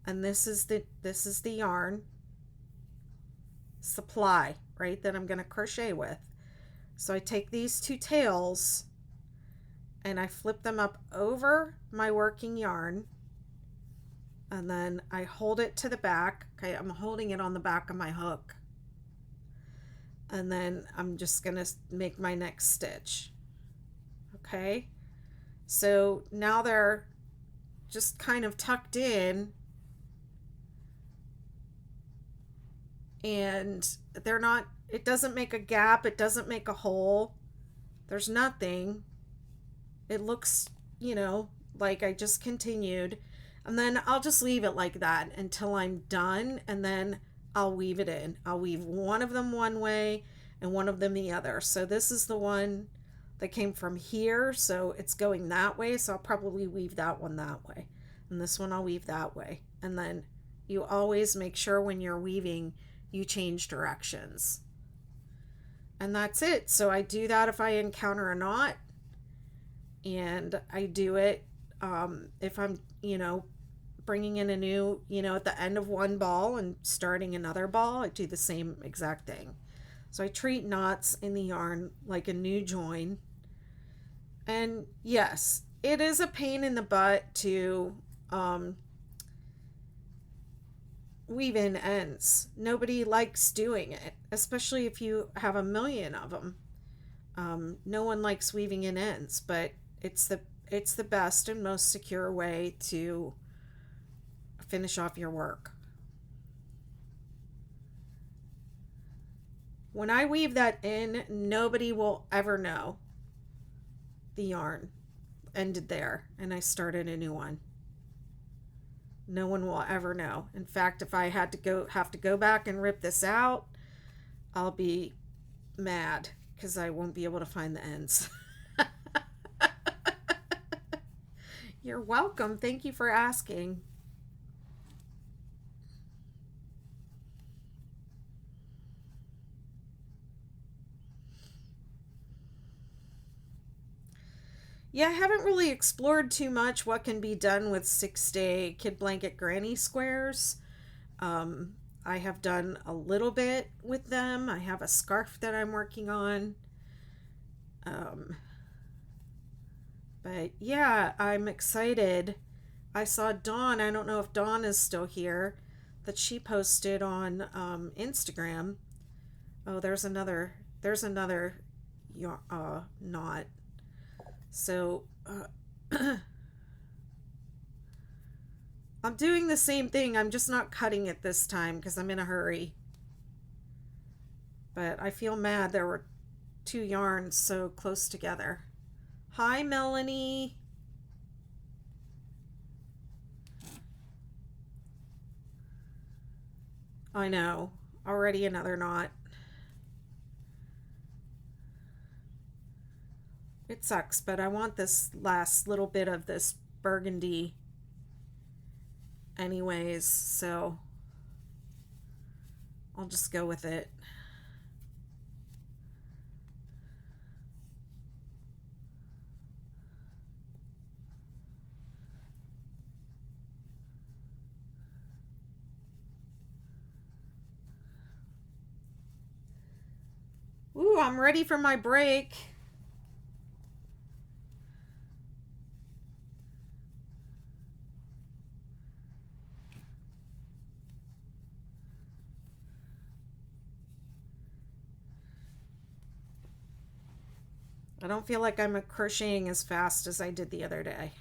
and this is the yarn supply, right, that I'm going to crochet with. So I take these 2 tails and I flip them up over my working yarn, and then I hold it to the back. Okay, I'm holding it on the back of my hook, and then I'm just gonna make my next stitch. Okay, so now they're just kind of tucked in, and they're not, it doesn't make a gap, it doesn't make a hole, there's nothing. It looks, like I just continued, and then I'll just leave it like that until I'm done, and then I'll weave it in. I'll weave one of them one way and one of them the other. So this is the one that came from here, so it's going that way, so I'll probably weave that one that way, and this one I'll weave that way. And then you always make sure when you're weaving you change directions, and that's it. So I do that if I encounter a knot, and I do it if I'm bringing in a new, at the end of one ball and starting another ball, I do the same exact thing. So I treat knots in the yarn like a new join. And yes, it is a pain in the butt to weave in ends. Nobody likes doing it, especially if you have a million of them. No one likes weaving in ends, but it's the best and most secure way to finish off your work. When I weave that in, nobody will ever know the yarn ended there and I started a new one. No one will ever know. In fact, if I have to go back and rip this out, I'll be mad. because I won't be able to find the ends. You're welcome. Thank you for asking. Yeah, I haven't really explored too much what can be done with 6-day kid blanket granny squares. Um, I have done a little bit with them. I have a scarf that I'm working on. Um, but yeah, I'm excited. I saw Dawn, I don't know if Dawn is still here, that she posted on Instagram. Oh, there's another knot. So I'm doing the same thing. I'm just not cutting it this time because I'm in a hurry. But I feel mad there were two yarns so close together. Hi, Melanie. I know. Already another knot. It sucks, but I want this last little bit of this burgundy anyways, so I'll just go with it. Ooh, I'm ready for my break. I don't feel like I'm crocheting as fast as I did the other day.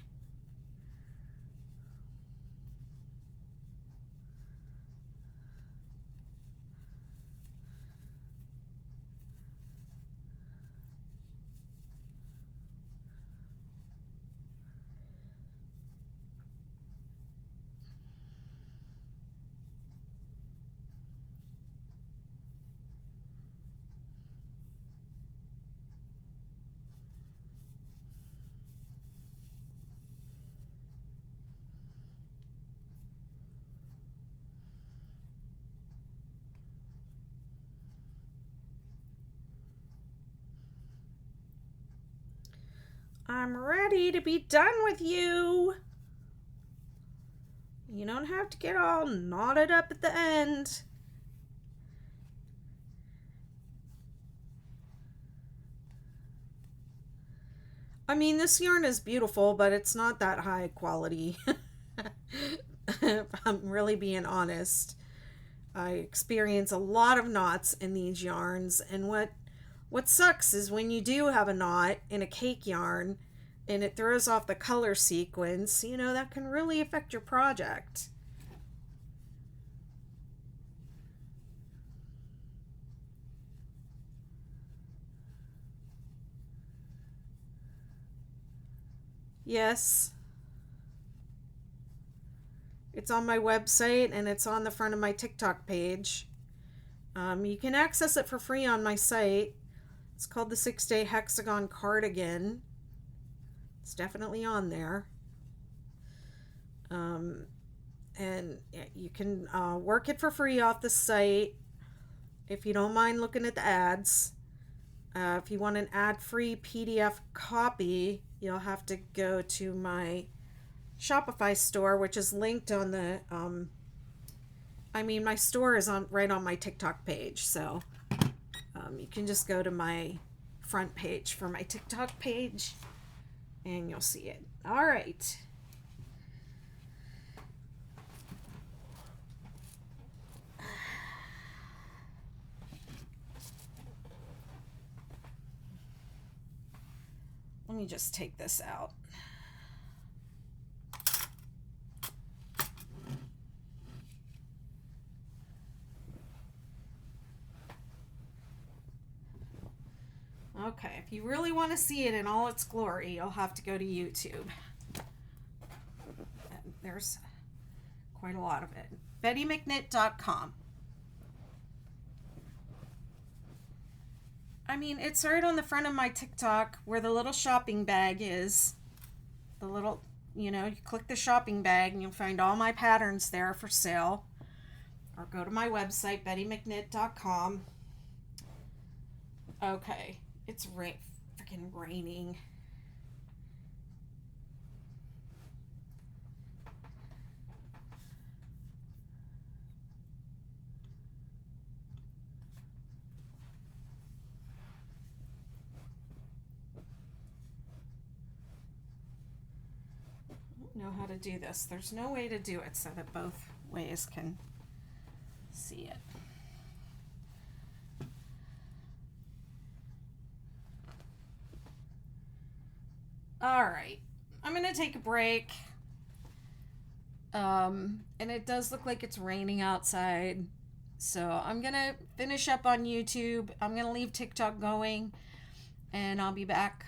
I'm ready to be done with you. You don't have to get all knotted up at the end. I mean, this yarn is beautiful, but it's not that high quality. If I'm really being honest. I experience a lot of knots in these yarns, and what sucks is when you do have a knot in a cake yarn and it throws off the color sequence, that can really affect your project. Yes, it's on my website and it's on the front of my TikTok page. You can access it for free on my site. It's called the 6-Day Hexagon Cardigan. It's definitely on there. And you can work it for free off the site if you don't mind looking at the ads. If you want an ad-free PDF copy, you'll have to go to my Shopify store, which is linked on the my store is right on my TikTok page, so you can just go to my front page for my TikTok page and you'll see it. All right. Let me just take this out. Okay, if you really want to see it in all its glory, you'll have to go to YouTube. And there's quite a lot of it. BettyMcKnit.com. I mean, it's right on the front of my TikTok where the little shopping bag is. The little, you know, you click the shopping bag and you'll find all my patterns there for sale. Or go to my website, bettymcknit.com. Okay, it's freaking raining. Know how to do this. There's no way to do it so that both ways can see it. All right, I'm gonna take a break. And it does look like it's raining outside, so I'm gonna finish up on YouTube. I'm gonna leave TikTok going, and I'll be back